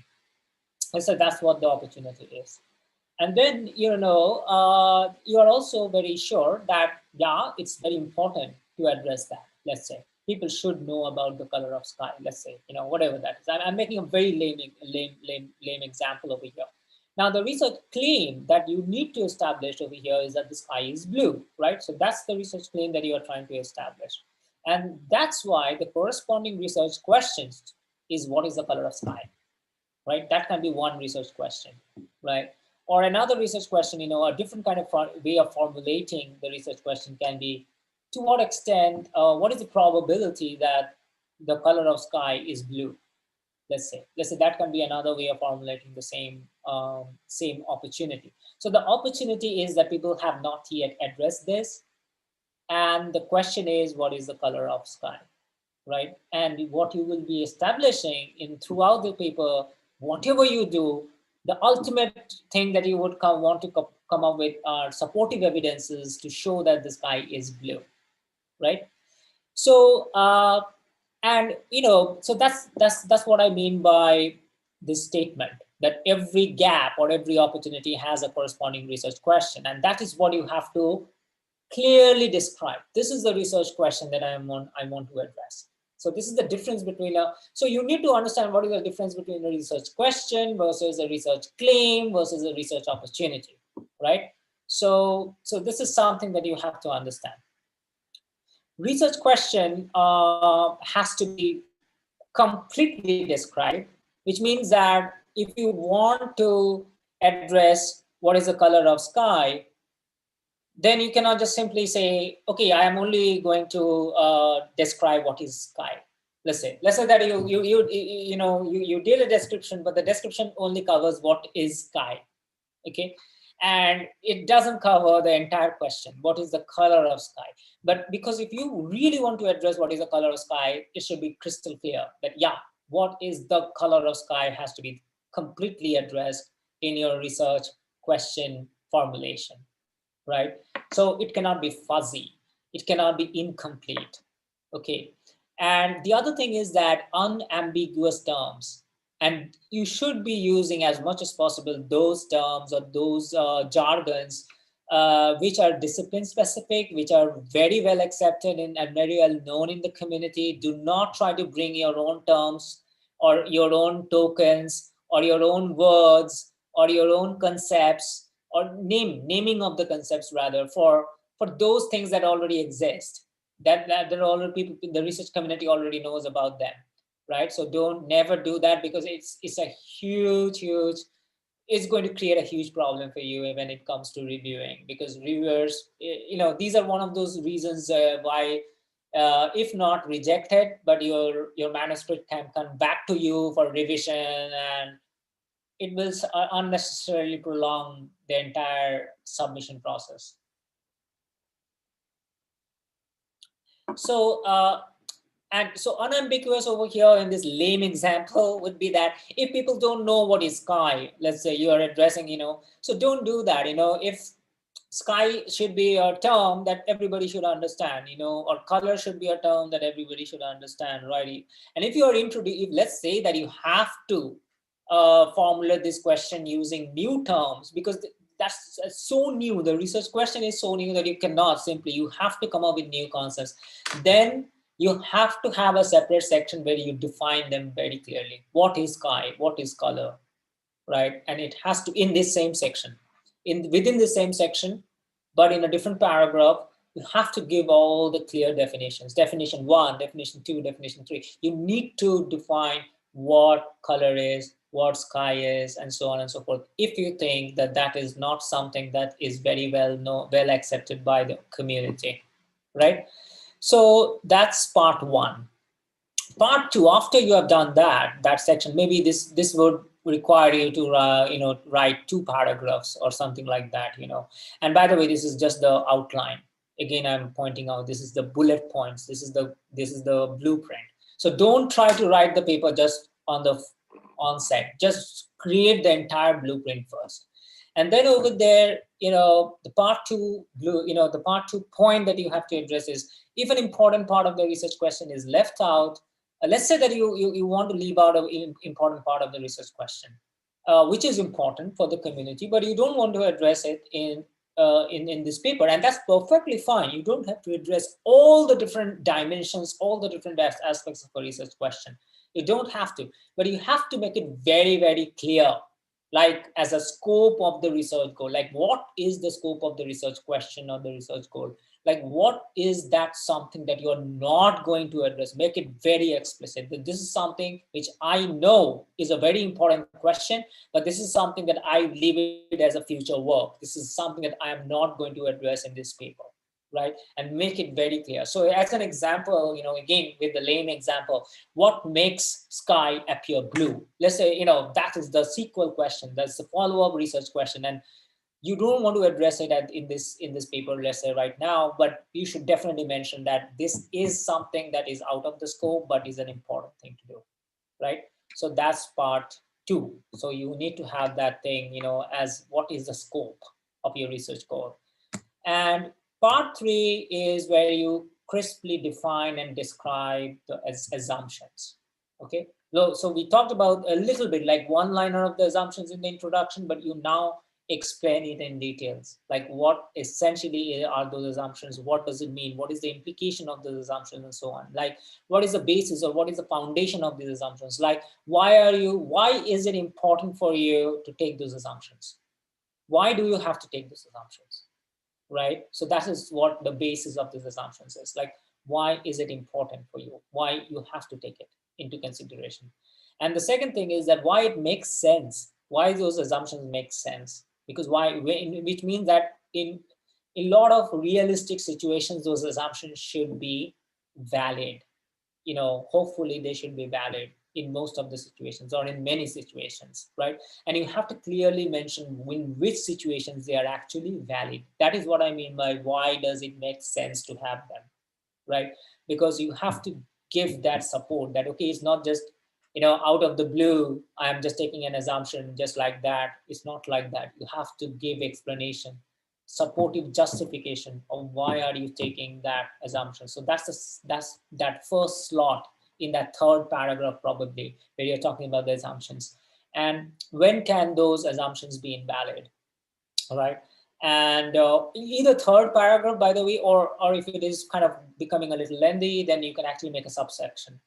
So that's what the opportunity is. And then, you are also very sure that, yeah, it's very important to address that, let's say. people should know about the color of sky, let's say, whatever that is. I'm making a very lame example over here. Now, the research claim that you need to establish over here is that the sky is blue, right? So that's the research claim that you are trying to establish. And that's why the corresponding research questions is, what is the color of sky, right? That can be one research question, right? Or another research question, a different kind of way of formulating the research question can be, to what extent, what is the probability that the color of sky is blue? Let's say that can be another way of formulating the same opportunity. So the opportunity is that people have not yet addressed this, and the question is, what is the color of sky, right? And what you will be establishing in throughout the paper, whatever you do, the ultimate thing that you would want to come up with are supportive evidences to show that the sky is blue, right? So and so that's what I mean by this statement, that every gap or every opportunity has a corresponding research question, and that is what you have to clearly describe. This is the research question that I want to address. So this is the difference between so you need to understand what is the difference between a research question versus a research claim versus a research opportunity, right? So this is something that you have to understand. Research question has to be completely described, which means that if you want to address what is the color of sky, then you cannot just simply say, okay, I am only going to describe what is sky. Let's say that you did a description, but the description only covers what is sky, okay, and it doesn't cover the entire question, what is the color of sky. But because if you really want to address what is the color of sky, it should be crystal clear that, yeah, what is the color of sky has to be completely addressed in your research question formulation, right? So it cannot be fuzzy, it cannot be incomplete, okay? And the other thing is that unambiguous terms, and you should be using as much as possible those terms or those jargons which are discipline specific, which are very well accepted and very well known in the community. Do not try to bring your own terms or your own tokens or your own words or your own concepts, or naming of the concepts rather, for those things that already exist, that there are already people, the research community already knows about them, right? So don't never do that, because it's a huge it's going to create a huge problem for you when it comes to reviewing, because reviewers, these are one of those reasons why if not rejected, but your manuscript can come back to you for revision, and it will unnecessarily prolong the entire submission process. So and so unambiguous over here in this lame example would be that if people don't know what is sky, let's say you are addressing, so don't do that. If sky should be a term that everybody should understand, or color should be a term that everybody should understand, right? And if you are introduced, let's say that you have to formulate this question using new terms, because that's so new, the research question is so new that you cannot simply, you have to come up with new concepts. Then you have to have a separate section where you define them very clearly. What is sky? What is color? Right? And it has to, in this same section, within the same section, but in a different paragraph, you have to give all the clear definitions. Definition 1, definition 2, definition 3. You need to define what color is, what sky is, and so on and so forth, if you think that that is not something that is very well accepted by the community, right? So that's part 1. Part 2, after you have done that section, maybe this would require you to write 2 paragraphs or something like that. And by the way, this is just the outline. Again, I'm pointing out, this is the bullet points, this is the blueprint. So don't try to write the paper just on the onset. Just create the entire blueprint first, and then over there, the part 2 the part 2 point that you have to address is, if an important part of the research question is left out, let's say that you want to leave out an important part of the research question, which is important for the community, but you don't want to address it in in this paper, and that's perfectly fine. You don't have to address all the different dimensions, all the different aspects of a research question. You don't have to, but you have to make it very, very clear, like as a scope of the research goal. Like, what is the scope of the research question or the research goal? Like, what is that something that you're not going to address? Make it very explicit that this is something which I know is a very important question, but this is something that I leave it as a future work. This is something that I am not going to address in this paper, right? And make it very clear. So as an example, again, with the lame example, what makes sky appear blue? Let's say, that is the sequel question. That's the follow-up research question. And you don't want to address it in this paper, let's say right now, but you should definitely mention that this is something that is out of the scope, but is an important thing to do, right? So that's part two. So you need to have that thing, as what is the scope of your research goal. And part three is where you crisply define and describe the assumptions. Okay. So we talked about a little bit, like one liner of the assumptions in the introduction, but you now explain it in details. Like, what essentially are those assumptions? What does it mean? What is the implication of those assumptions, and so on? Like, what is the basis or what is the foundation of these assumptions? Like, why is it important for you to take those assumptions? Why do you have to take those assumptions? Right? So that is what the basis of these assumptions is. Like, why is it important for you? Why you have to take it into consideration? And the second thing is that why it makes sense. Why those assumptions make sense? Because which means that in a lot of realistic situations, those assumptions should be valid. Hopefully they should be valid in most of the situations or in many situations, right? And you have to clearly mention in which situations they are actually valid. That is what I mean by why does it make sense to have them, right? Because you have to give that support that, okay, it's not just, out of the blue, I'm just taking an assumption just like that. It's not like that. You have to give explanation, supportive justification of why are you taking that assumption. So that's that first slot in that third paragraph, probably, where you're talking about the assumptions. And when can those assumptions be invalid? All right. And either third paragraph, by the way, or if it is kind of becoming a little lengthy, then you can actually make a subsection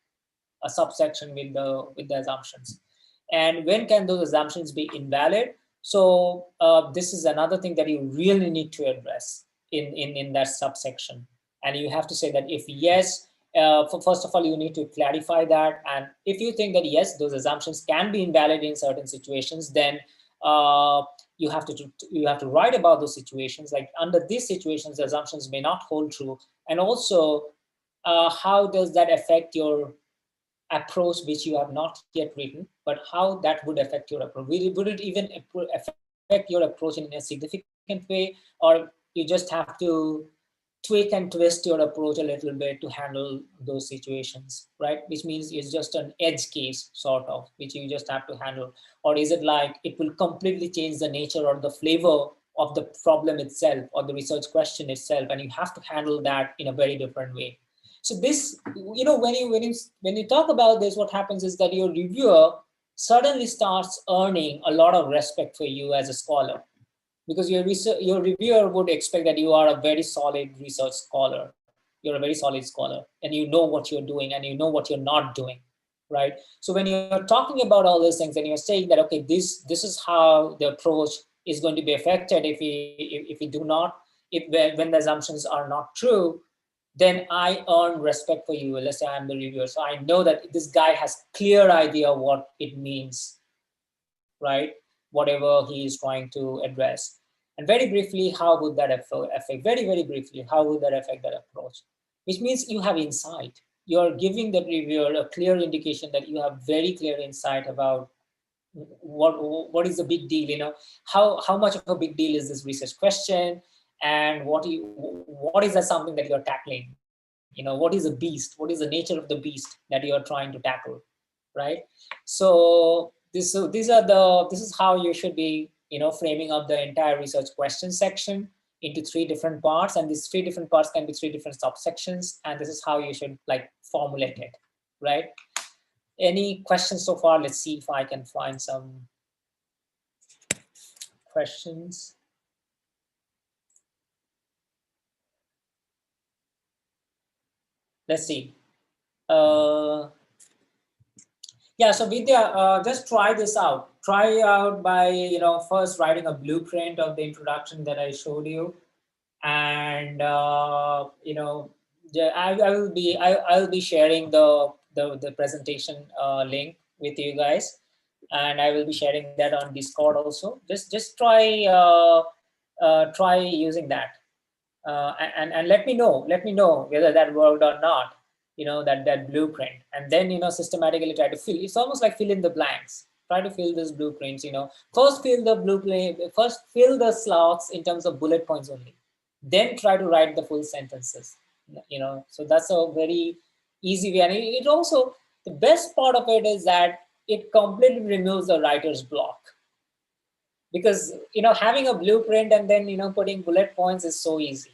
with the assumptions. And when can those assumptions be invalid? So this is another thing that you really need to address in that subsection. And you have to say that if yes, first of all, you need to clarify that. And if you think that yes, those assumptions can be invalid in certain situations, then uh, you have to write about those situations. Like, under these situations, the assumptions may not hold true. And also, how does that affect your approach, which you have not yet written, but how that would affect your approach? Would it even affect your approach in a significant way, or you just have to tweak and twist your approach a little bit to handle those situations, right? Which means it's just an edge case, sort of, which you just have to handle. Or is it like it will completely change the nature or the flavor of the problem itself or the research question itself, and you have to handle that in a very different way. So this, when you talk about this, what happens is that your reviewer suddenly starts earning a lot of respect for you as a scholar, because your reviewer would expect that you are a very solid research scholar. You're a very solid scholar, and you know what you're doing, and you know what you're not doing, right? So when you're talking about all these things, and you're saying that, okay, this is how the approach is going to be affected if we do not, when the assumptions are not true, then I earn respect for you. Let's say I'm the reviewer, so I know that this guy has clear idea what it means, right? Whatever he is trying to address. And very briefly, how would that affect? Very, very briefly, how would that affect that approach? Which means you have insight. You're giving the reviewer a clear indication that you have very clear insight about what is the big deal. How much of a big deal is this research question, and what is that something that you're tackling? What is a beast? What is the nature of the beast that you're trying to tackle, right? So this is how you should be, framing up the entire research question section into three different parts, and these three different parts can be three different subsections, and this is how you should like formulate it, right? Any questions so far? Let's see if I can find some questions. Let's see. Uh, yeah, so Vidya, just try this out. Try out by, first writing a blueprint of the introduction that I showed you, and I will be sharing the presentation link with you guys, and I will be sharing that on Discord also. Just try using that, and let me know whether that worked or not. That blueprint, and then systematically try to fill. It's almost like fill in the blanks. Try to fill these blueprints. First fill the blueprint. First fill the slots in terms of bullet points only. Then try to write the full sentences. So that's a very easy way, and it also, the best part of it is that it completely removes the writer's block, because having a blueprint and then putting bullet points is so easy.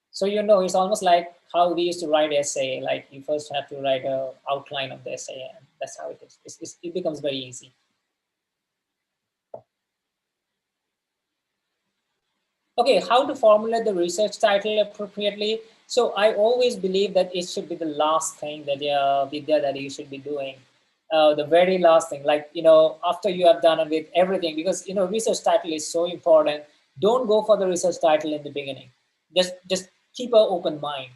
So it's almost like how we used to write essay. Like, you first have to write a outline of the essay, and that's how it is. It becomes very easy. Okay, how to formulate the research title appropriately. So I always believe that it should be the last thing that Vidya, that you should be doing. The very last thing, like, after you have done it with everything, because research title is so important. Don't go for the research title in the beginning. Just keep an open mind.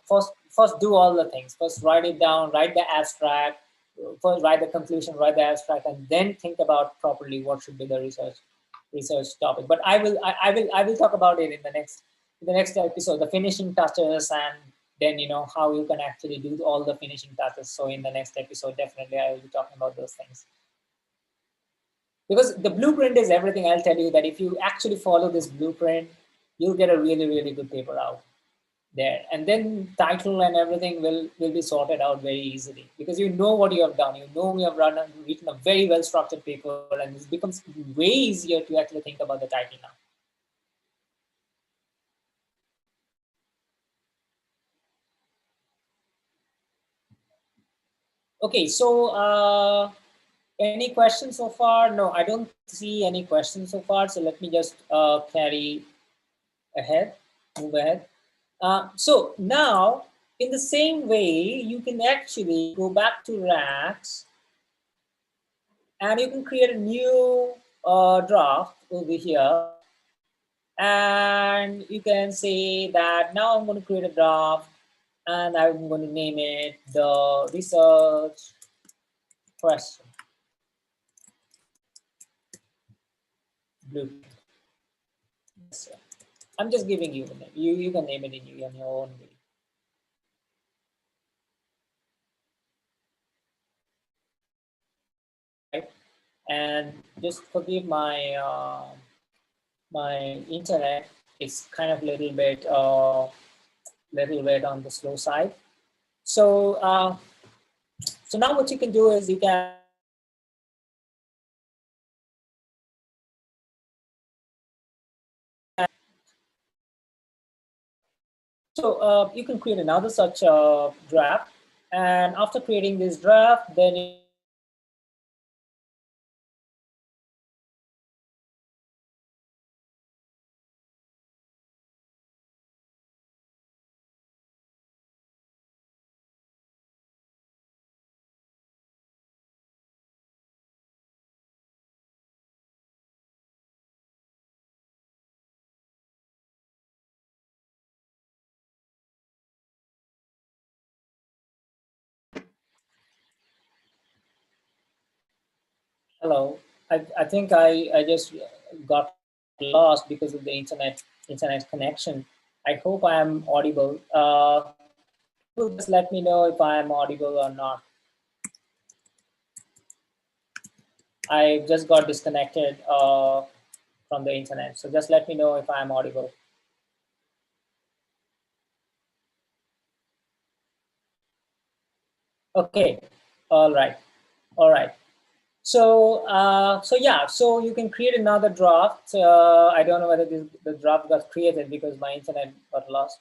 First do all the things. First write it down, write the abstract, first write the conclusion, write the abstract, and then think about properly what should be the research topic. But I will talk about it in the next episode, the finishing touches, and then how you can actually do all the finishing touches. So in the next episode, definitely I will be talking about those things, because the blueprint is everything. I'll tell you that if you actually follow this blueprint, you'll get a really, really good paper out there, and then title and everything will be sorted out very easily, because you know what you have done. You have written a very well structured paper, and it becomes way easier to actually think about the title now. Okay, so any questions so far? No, I don't see any questions so far. So let me just carry ahead, move ahead. So now, in the same way, you can actually go back to Rax, and you can create a new draft over here. And you can say that now I'm going to create a draft, and I'm going to name it the research question blueprint. Yes, sir. I'm just giving you the name. You can name it in your own way. Right? And just forgive my internet. It's kind of little bit on the slow side. So so now what you can do is you can you can create another such draft, and after creating this draft, then hello. I think I just got lost because of the internet connection. I hope I am audible. People just let me know if I am audible or not. I just got disconnected from the internet, so just let me know if I am audible. Okay, all right, all right. So yeah, so you can create another draft. I don't know whether the draft got created because my internet got lost.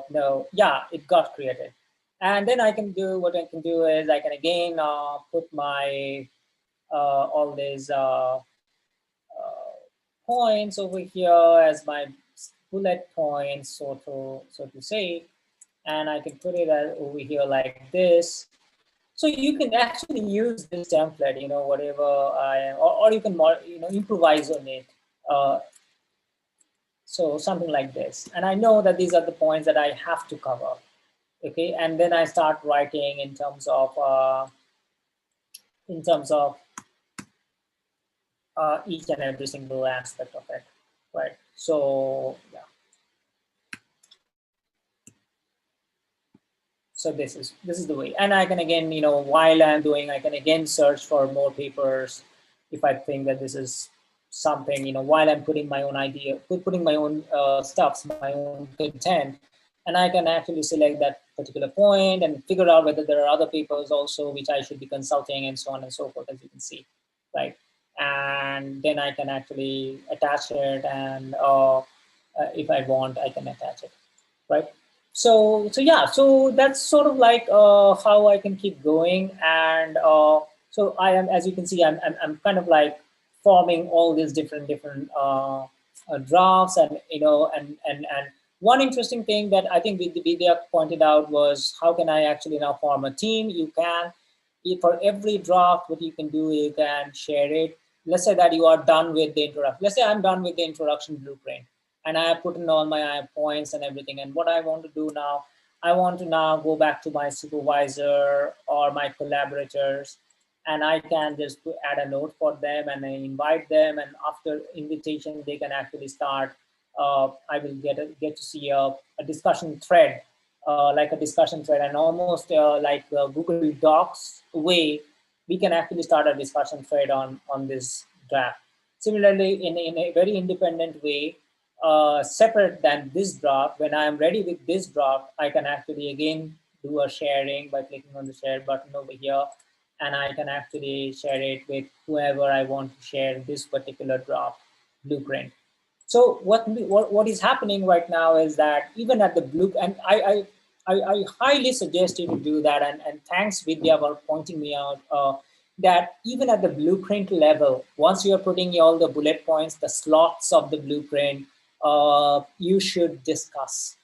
No, yeah, it got created. And then what I can do is I can again put my all these points over here as my bullet points, so to say. and I can put it over here like this. So you can actually use this template, whatever or you can more, improvise on it. Uh, so something like this. And I know that these are the points that I have to cover. Okay, and then I start writing in terms of each and every single aspect of it, right? So yeah. So this is the way, and I can again, while I'm doing, I can again search for more papers if I think that this is something, while I'm putting my own idea, putting my own stuffs, my own content, and I can actually select that particular point and figure out whether there are other papers also which I should be consulting and so on and so forth, as you can see, right? And then I can actually attach it, and if I want, I can attach it, right? So yeah, so that's sort of like how I can keep going. And so I am, as you can see, I'm kind of like forming all these different drafts, and and one interesting thing that I think Vidya pointed out was, how can I actually now form a team? You can, for every draft, what you can do, you can share it. Let's say that you are done with the introduction. Let's say I'm done with the introduction blueprint, and I have put in all my points and everything. And what I want to do now, I want to now go back to my supervisor or my collaborators, and I can just add a note for them and I invite them. And after invitation, they can actually start. I will get to see a discussion thread, like a discussion thread, and almost like Google Docs way, we can actually start a discussion thread on this draft. Similarly, in a very independent way, separate than this draft, when I am ready with this draft, I can actually again do a sharing by clicking on the share button over here, and I can actually share it with whoever I want to share this particular draft blueprint. So what is happening right now is that even at the blue, and I highly suggest you to do that, and thanks Vidya for pointing me out, that even at the blueprint level, once you are putting all the bullet points, the slots of the blueprint, you should discuss.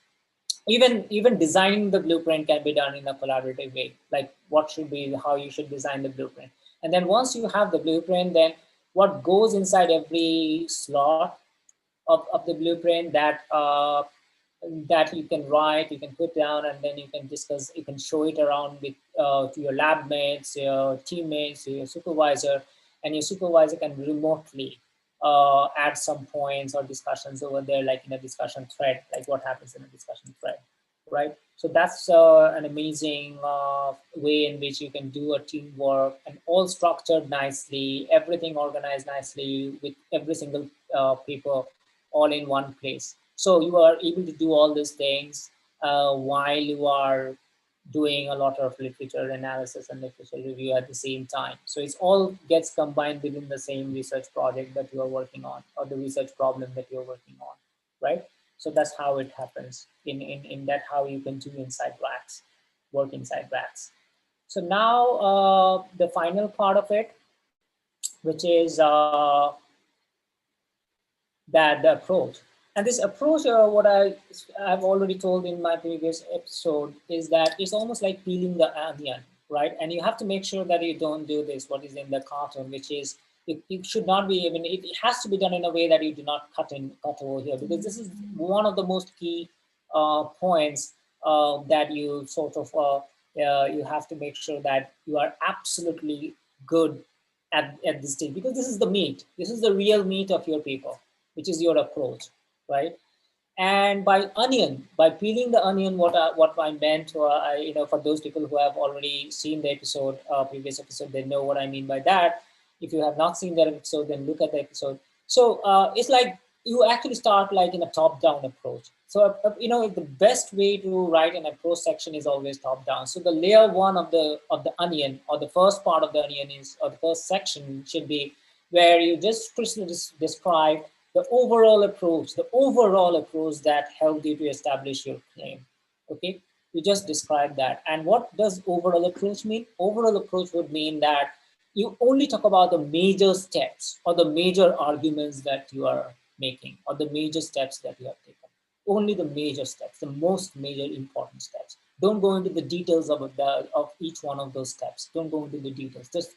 Even designing the blueprint can be done in a collaborative way, like what should be, how you should design the blueprint. And then once you have the blueprint, then what goes inside every slot of the blueprint, that you can write, you can put down, and then you can discuss, you can show it around with to your lab mates, your teammates, your supervisor, and your supervisor can remotely add some points or discussions over there, like in a discussion thread, like what happens in a discussion thread, right? So that's an amazing way in which you can do a teamwork, and all structured nicely, everything organized nicely with every single paper all in one place. So you are able to do all these things while you are doing a lot of literature analysis and literature review at the same time. So it's all gets combined within the same research project that you are working on, or the research problem that you're working on, right? So that's how it happens in that, how you can do inside Rax, work inside Rax. So now the final part of it, which is that the approach. And this approach, what I've already told in my previous episode, is that it's almost like peeling the onion, right? And you have to make sure that you don't do this, what is in the cartoon, which is, it should not be, even, it has to be done in a way that you do not cut over here, because this is one of the most key points that you sort of, you have to make sure that you are absolutely good at this stage, because this is the meat, this is the real meat of your paper, which is your approach, right? And by peeling the onion, what I meant, for those people who have already seen the episode, previous episode, they know what I mean by that. If you have not seen that episode, then look at the episode. So it's like you actually start like in a top-down approach. So the best way to write an approach section is always top-down. So the layer one of the onion, or the first part of the onion is, or the first section should be where you just describe the overall approach that helped you to establish your claim. Okay, you just describe that. And what does overall approach mean? Overall approach would mean that you only talk about the major steps or the major arguments that you are making, or the major steps that you have taken. Only the major steps, the most major important steps. Don't go into the details of each one of those steps. Don't go into the details. Just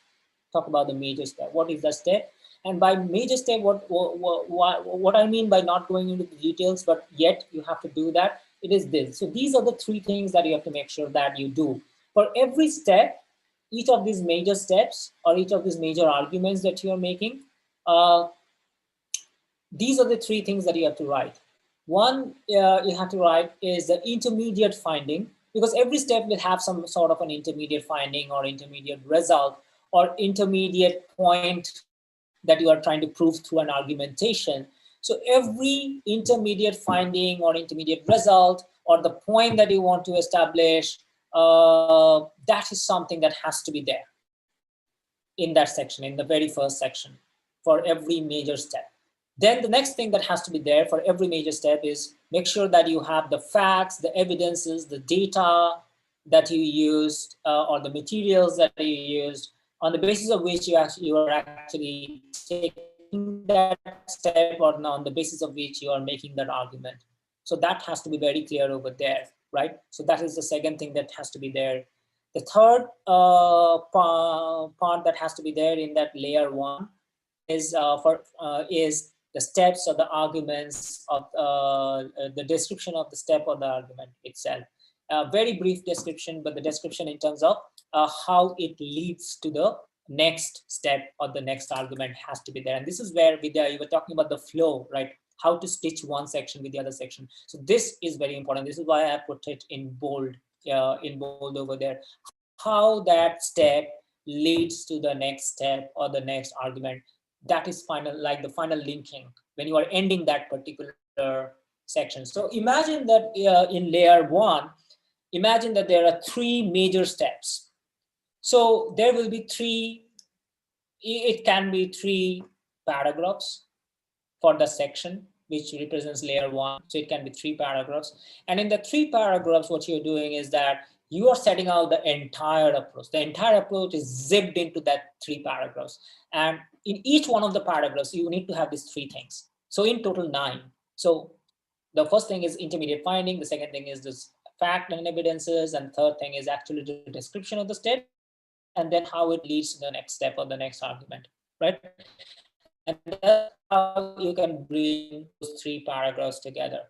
talk about the major step. What is the step? And by major step, what I mean by not going into the details, but yet you have to do that, it is this. So these are the three things that you have to make sure that you do. For every step, each of these major steps or each of these major arguments that you are making, these are the three things that you have to write. One you have to write is the intermediate finding, because every step will have some sort of an intermediate finding or intermediate result or intermediate point that you are trying to prove through an argumentation. So every intermediate finding or intermediate result or the point that you want to establish, that is something that has to be there in that section, in the very first section, for every major step. Then the next thing that has to be there for every major step is make sure that you have the facts, the evidences, the data that you used, or the materials that you used, on the basis of which you are actually taking that step, or on the basis of which you are making that argument. So that has to be very clear over there, right? So that is the second thing that has to be there. The third part that has to be there in that layer one is the steps or the arguments of the description of the step or the argument itself. Very brief description, but the description in terms of how it leads to the next step or the next argument has to be there. And this is where Vidya, you were talking about the flow, right? How to stitch one section with the other section. So this is very important. This is why I put it in bold over there. How that step leads to the next step or the next argument. That is final, like the final linking when you are ending that particular section. So imagine that in layer one, imagine that there are three major steps. So there will be it can be three paragraphs for the section which represents layer one. So it can be three paragraphs. And in the three paragraphs, what you're doing is that you are setting out the entire approach. The entire approach is zipped into that three paragraphs. And in each one of the paragraphs, you need to have these three things. So in total 9. So the first thing is intermediate finding. The second thing is this fact and evidences. And third thing is actually the description of the step. And then how it leads to the next step or the next argument, right? And that's how you can bring those three paragraphs together,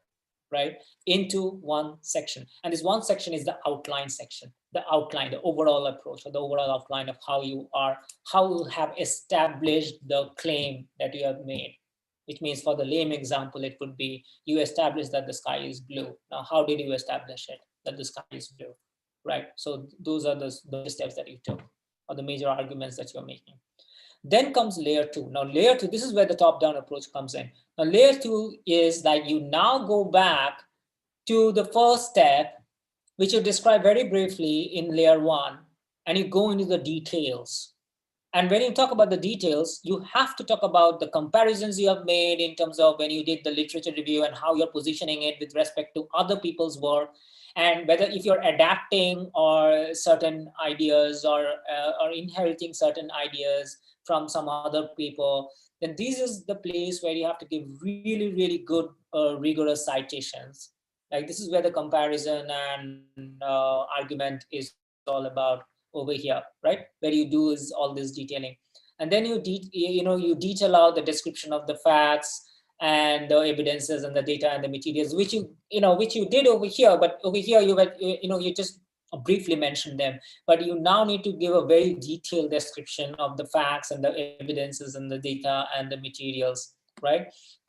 right, into one section. And this one section is the outline section, the outline, the overall approach, or the overall outline of how you have established the claim that you have made. Which means for the lame example, it would be you established that the sky is blue. Now, how did you establish it that the sky is blue, right? So those are the major steps that you took, or the major arguments that you're making. Then comes layer 2. Now layer 2, this is where the top-down approach comes in. Now layer 2 is that you now go back to the first step, which you describe very briefly in layer 1, and you go into the details. And when you talk about the details, you have to talk about the comparisons you have made in terms of when you did the literature review and how you're positioning it with respect to other people's work, and whether if you're adapting or certain ideas or inheriting certain ideas from some other people, then this is the place where you have to give really, really good rigorous citations. Like this is where the comparison and argument is all about over here, right? Where you do is all this detailing. And then you detail out the description of the facts and the evidences and the data and the materials, which you did over here, but over here you just briefly mentioned them, but you now need to give a very detailed description of the facts and the evidences and the data and the materials, right?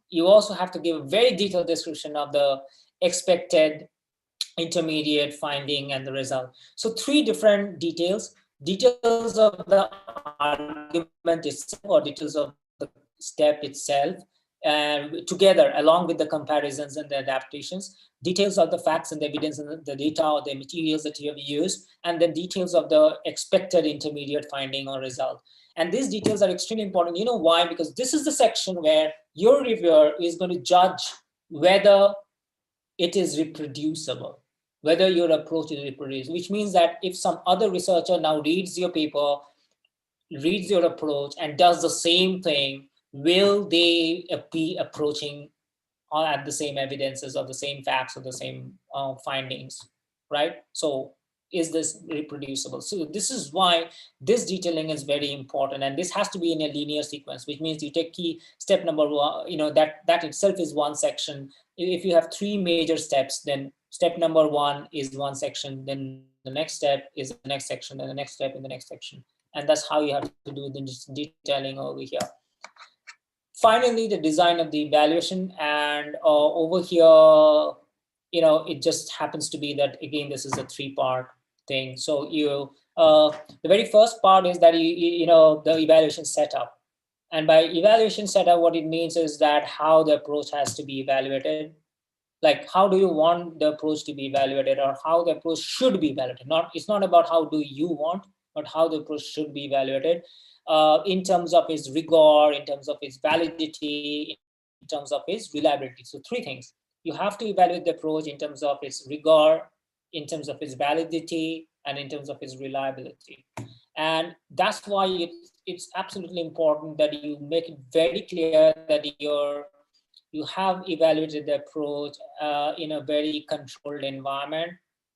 You also have to give a very detailed description of the expected intermediate finding and the result. So three different details of the argument itself or details of the step itself, together along with the comparisons and the adaptations, details of the facts and the evidence and the data or the materials that you have used, and then details of the expected intermediate finding or result. And these details are extremely important. You know why? Because this is the section where your reviewer is going to judge whether it is reproducible, whether your approach is reproducible, which means that if some other researcher now reads your paper, reads your approach and does the same thing, will they be approaching at the same evidences or the same facts or the same findings, right? So is this reproducible? So this is why this detailing is very important, and this has to be in a linear sequence, which means you take key step number one, that itself is one section. If you have three major steps, then step number one is one section, then the next step is the next section, then the next step in the next section. And that's how you have to do the detailing over here. Finally, the design of the evaluation, and over here, it just happens to be that, again, this is a three-part thing. So the very first part is that the evaluation setup. And by evaluation setup, what it means is that how the approach has to be evaluated. Like, how do you want the approach to be evaluated, or how the approach should be evaluated? It's not about how do you want, but how the approach should be evaluated, in terms of its rigor, in terms of its validity, in terms of its reliability. So three things: you have to evaluate the approach in terms of its rigor, in terms of its validity, and in terms of its reliability. And that's why it's absolutely important that you make it very clear that you have evaluated the approach in a very controlled environment,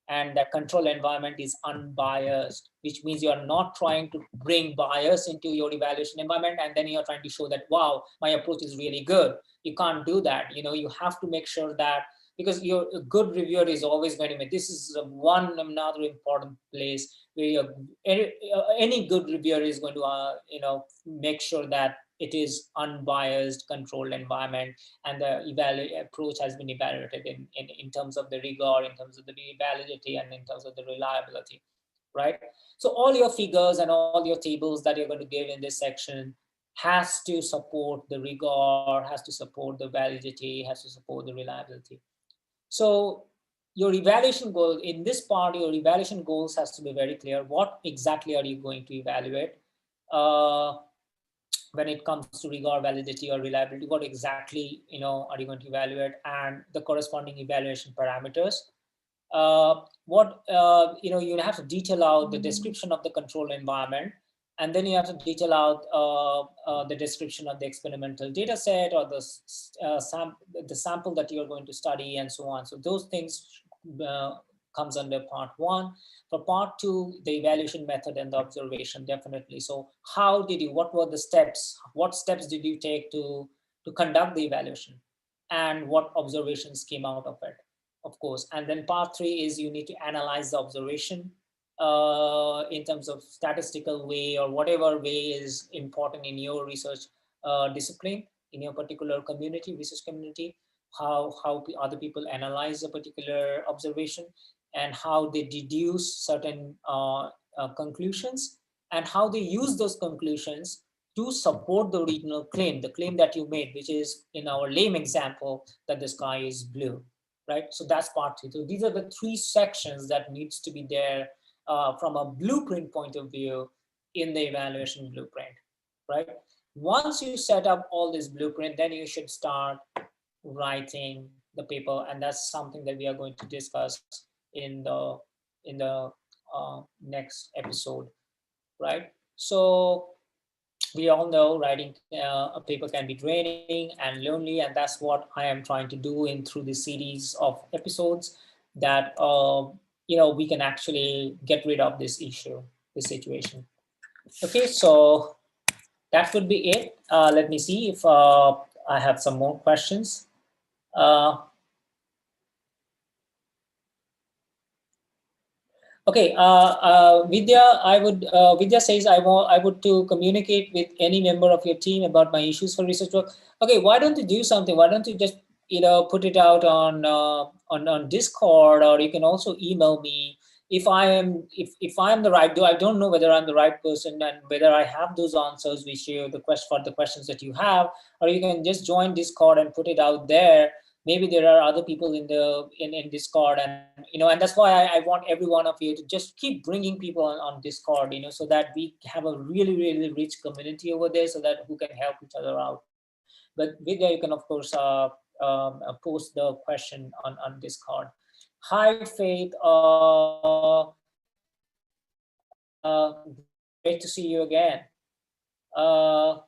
and that controlled environment is unbiased, which means you are not trying to bring bias into your evaluation environment, and then you're trying to show that, wow, my approach is really good. You can't do that. You have to make sure that, because your a good reviewer is always going to make, this is one another important place where any good reviewer is going to make sure that it is unbiased, controlled environment, and the approach has been evaluated in terms of the rigor, in terms of the validity, and in terms of the reliability, right? So all your figures and all your tables that you're going to give in this section has to support the rigor, has to support the validity, has to support the reliability. So your evaluation goal in this part, your evaluation goals has to be very clear. What exactly are you going to evaluate? Uh, when it comes to rigor, validity, or reliability, what exactly are you going to evaluate, and the corresponding evaluation parameters. What you have to detail out the description of the control environment, and then you have to detail out the description of the experimental data set, or the sample that you're going to study, and so on. So those things uh, comes under part one. For part two, the evaluation method and the observation, definitely. So what were the steps? What steps did you take to conduct the evaluation, and what observations came out of it, of course. And then part three is you need to analyze the observation in terms of statistical way, or whatever way is important in your research discipline, in your particular community, research community. How other people analyze a particular observation, and how they deduce certain conclusions, and how they use those conclusions to support the original claim, the claim that you made, which is, in our lame example, that the sky is blue, right? So that's part three. So these are the three sections that needs to be there from a blueprint point of view in the evaluation blueprint, right? Once you set up all this blueprint, then you should start writing the paper, and that's something that we are going to discuss in the next episode, right? So we all know writing a paper can be draining and lonely, and that's what I am trying to do in through this series of episodes, that we can actually get rid of this issue, this situation. Okay, so that would be it. Let me see if I have some more questions. uh, Okay, Vidya, Vidya says, I would to communicate with any member of your team about my issues for research work. Okay, why don't you do something? Why don't you just put it out on Discord, or you can also email me if I am the right. I don't know whether I'm the right person, and whether I have those answers which for the questions that you have, or you can just join Discord and put it out there. Maybe there are other people in Discord, and and that's why I want every one of you to just keep bringing people on Discord, so that we have a really, really rich community over there, so that who can help each other out. But Vidya, you can of course post the question on Discord. Hi Faith, great to see you again. uh,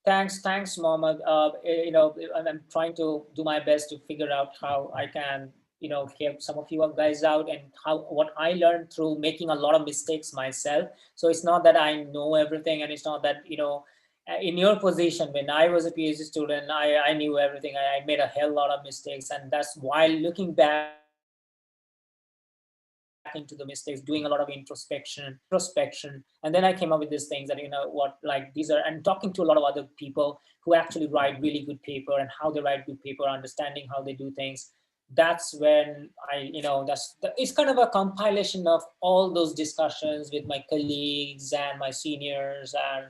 Thanks, Mohammed. I'm trying to do my best to figure out how I can, help some of you guys out, and how what I learned through making a lot of mistakes myself. So it's not that I know everything, and it's not that, in your position when I was a PhD student, I knew everything. I made a hell lot of mistakes, and that's why looking back into the mistakes, doing a lot of introspection, and then I came up with these things that, what, like these are, and talking to a lot of other people who actually write really good paper, and how they write good paper, understanding how they do things. That's when it's kind of a compilation of all those discussions with my colleagues and my seniors, and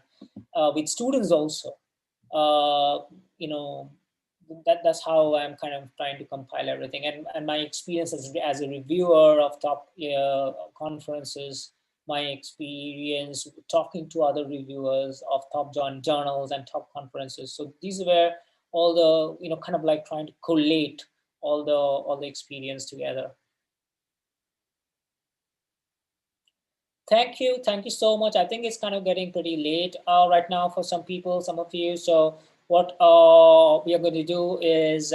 with students also. uh, you know that's how I'm kind of trying to compile everything, and my experience as a reviewer of top conferences, my experience talking to other reviewers of top journals and top conferences. So these were all the, kind of like trying to collate all the experience together. Thank you so much. I think it's kind of getting pretty late right now for some people, some of you. So what we are going to do is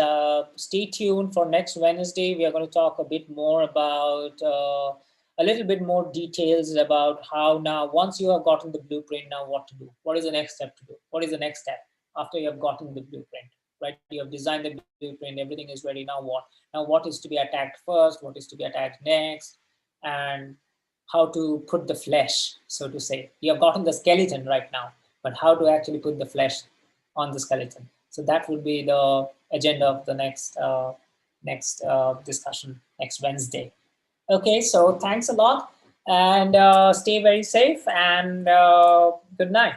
stay tuned for next Wednesday. We are going to talk a bit more about a little bit more details about how, now once you have gotten the blueprint, now what to do? What is the next step to do? What is the next step after you have gotten the blueprint? Right, you have designed the blueprint, everything is ready. Now what? Now what is to be attacked first? What is to be attacked next? And how to put the flesh, so to say. You have gotten the skeleton right now, but how to actually put the flesh on the skeleton. So that would be the agenda of the next discussion next Wednesday. Okay, so thanks a lot, and stay very safe, and good night.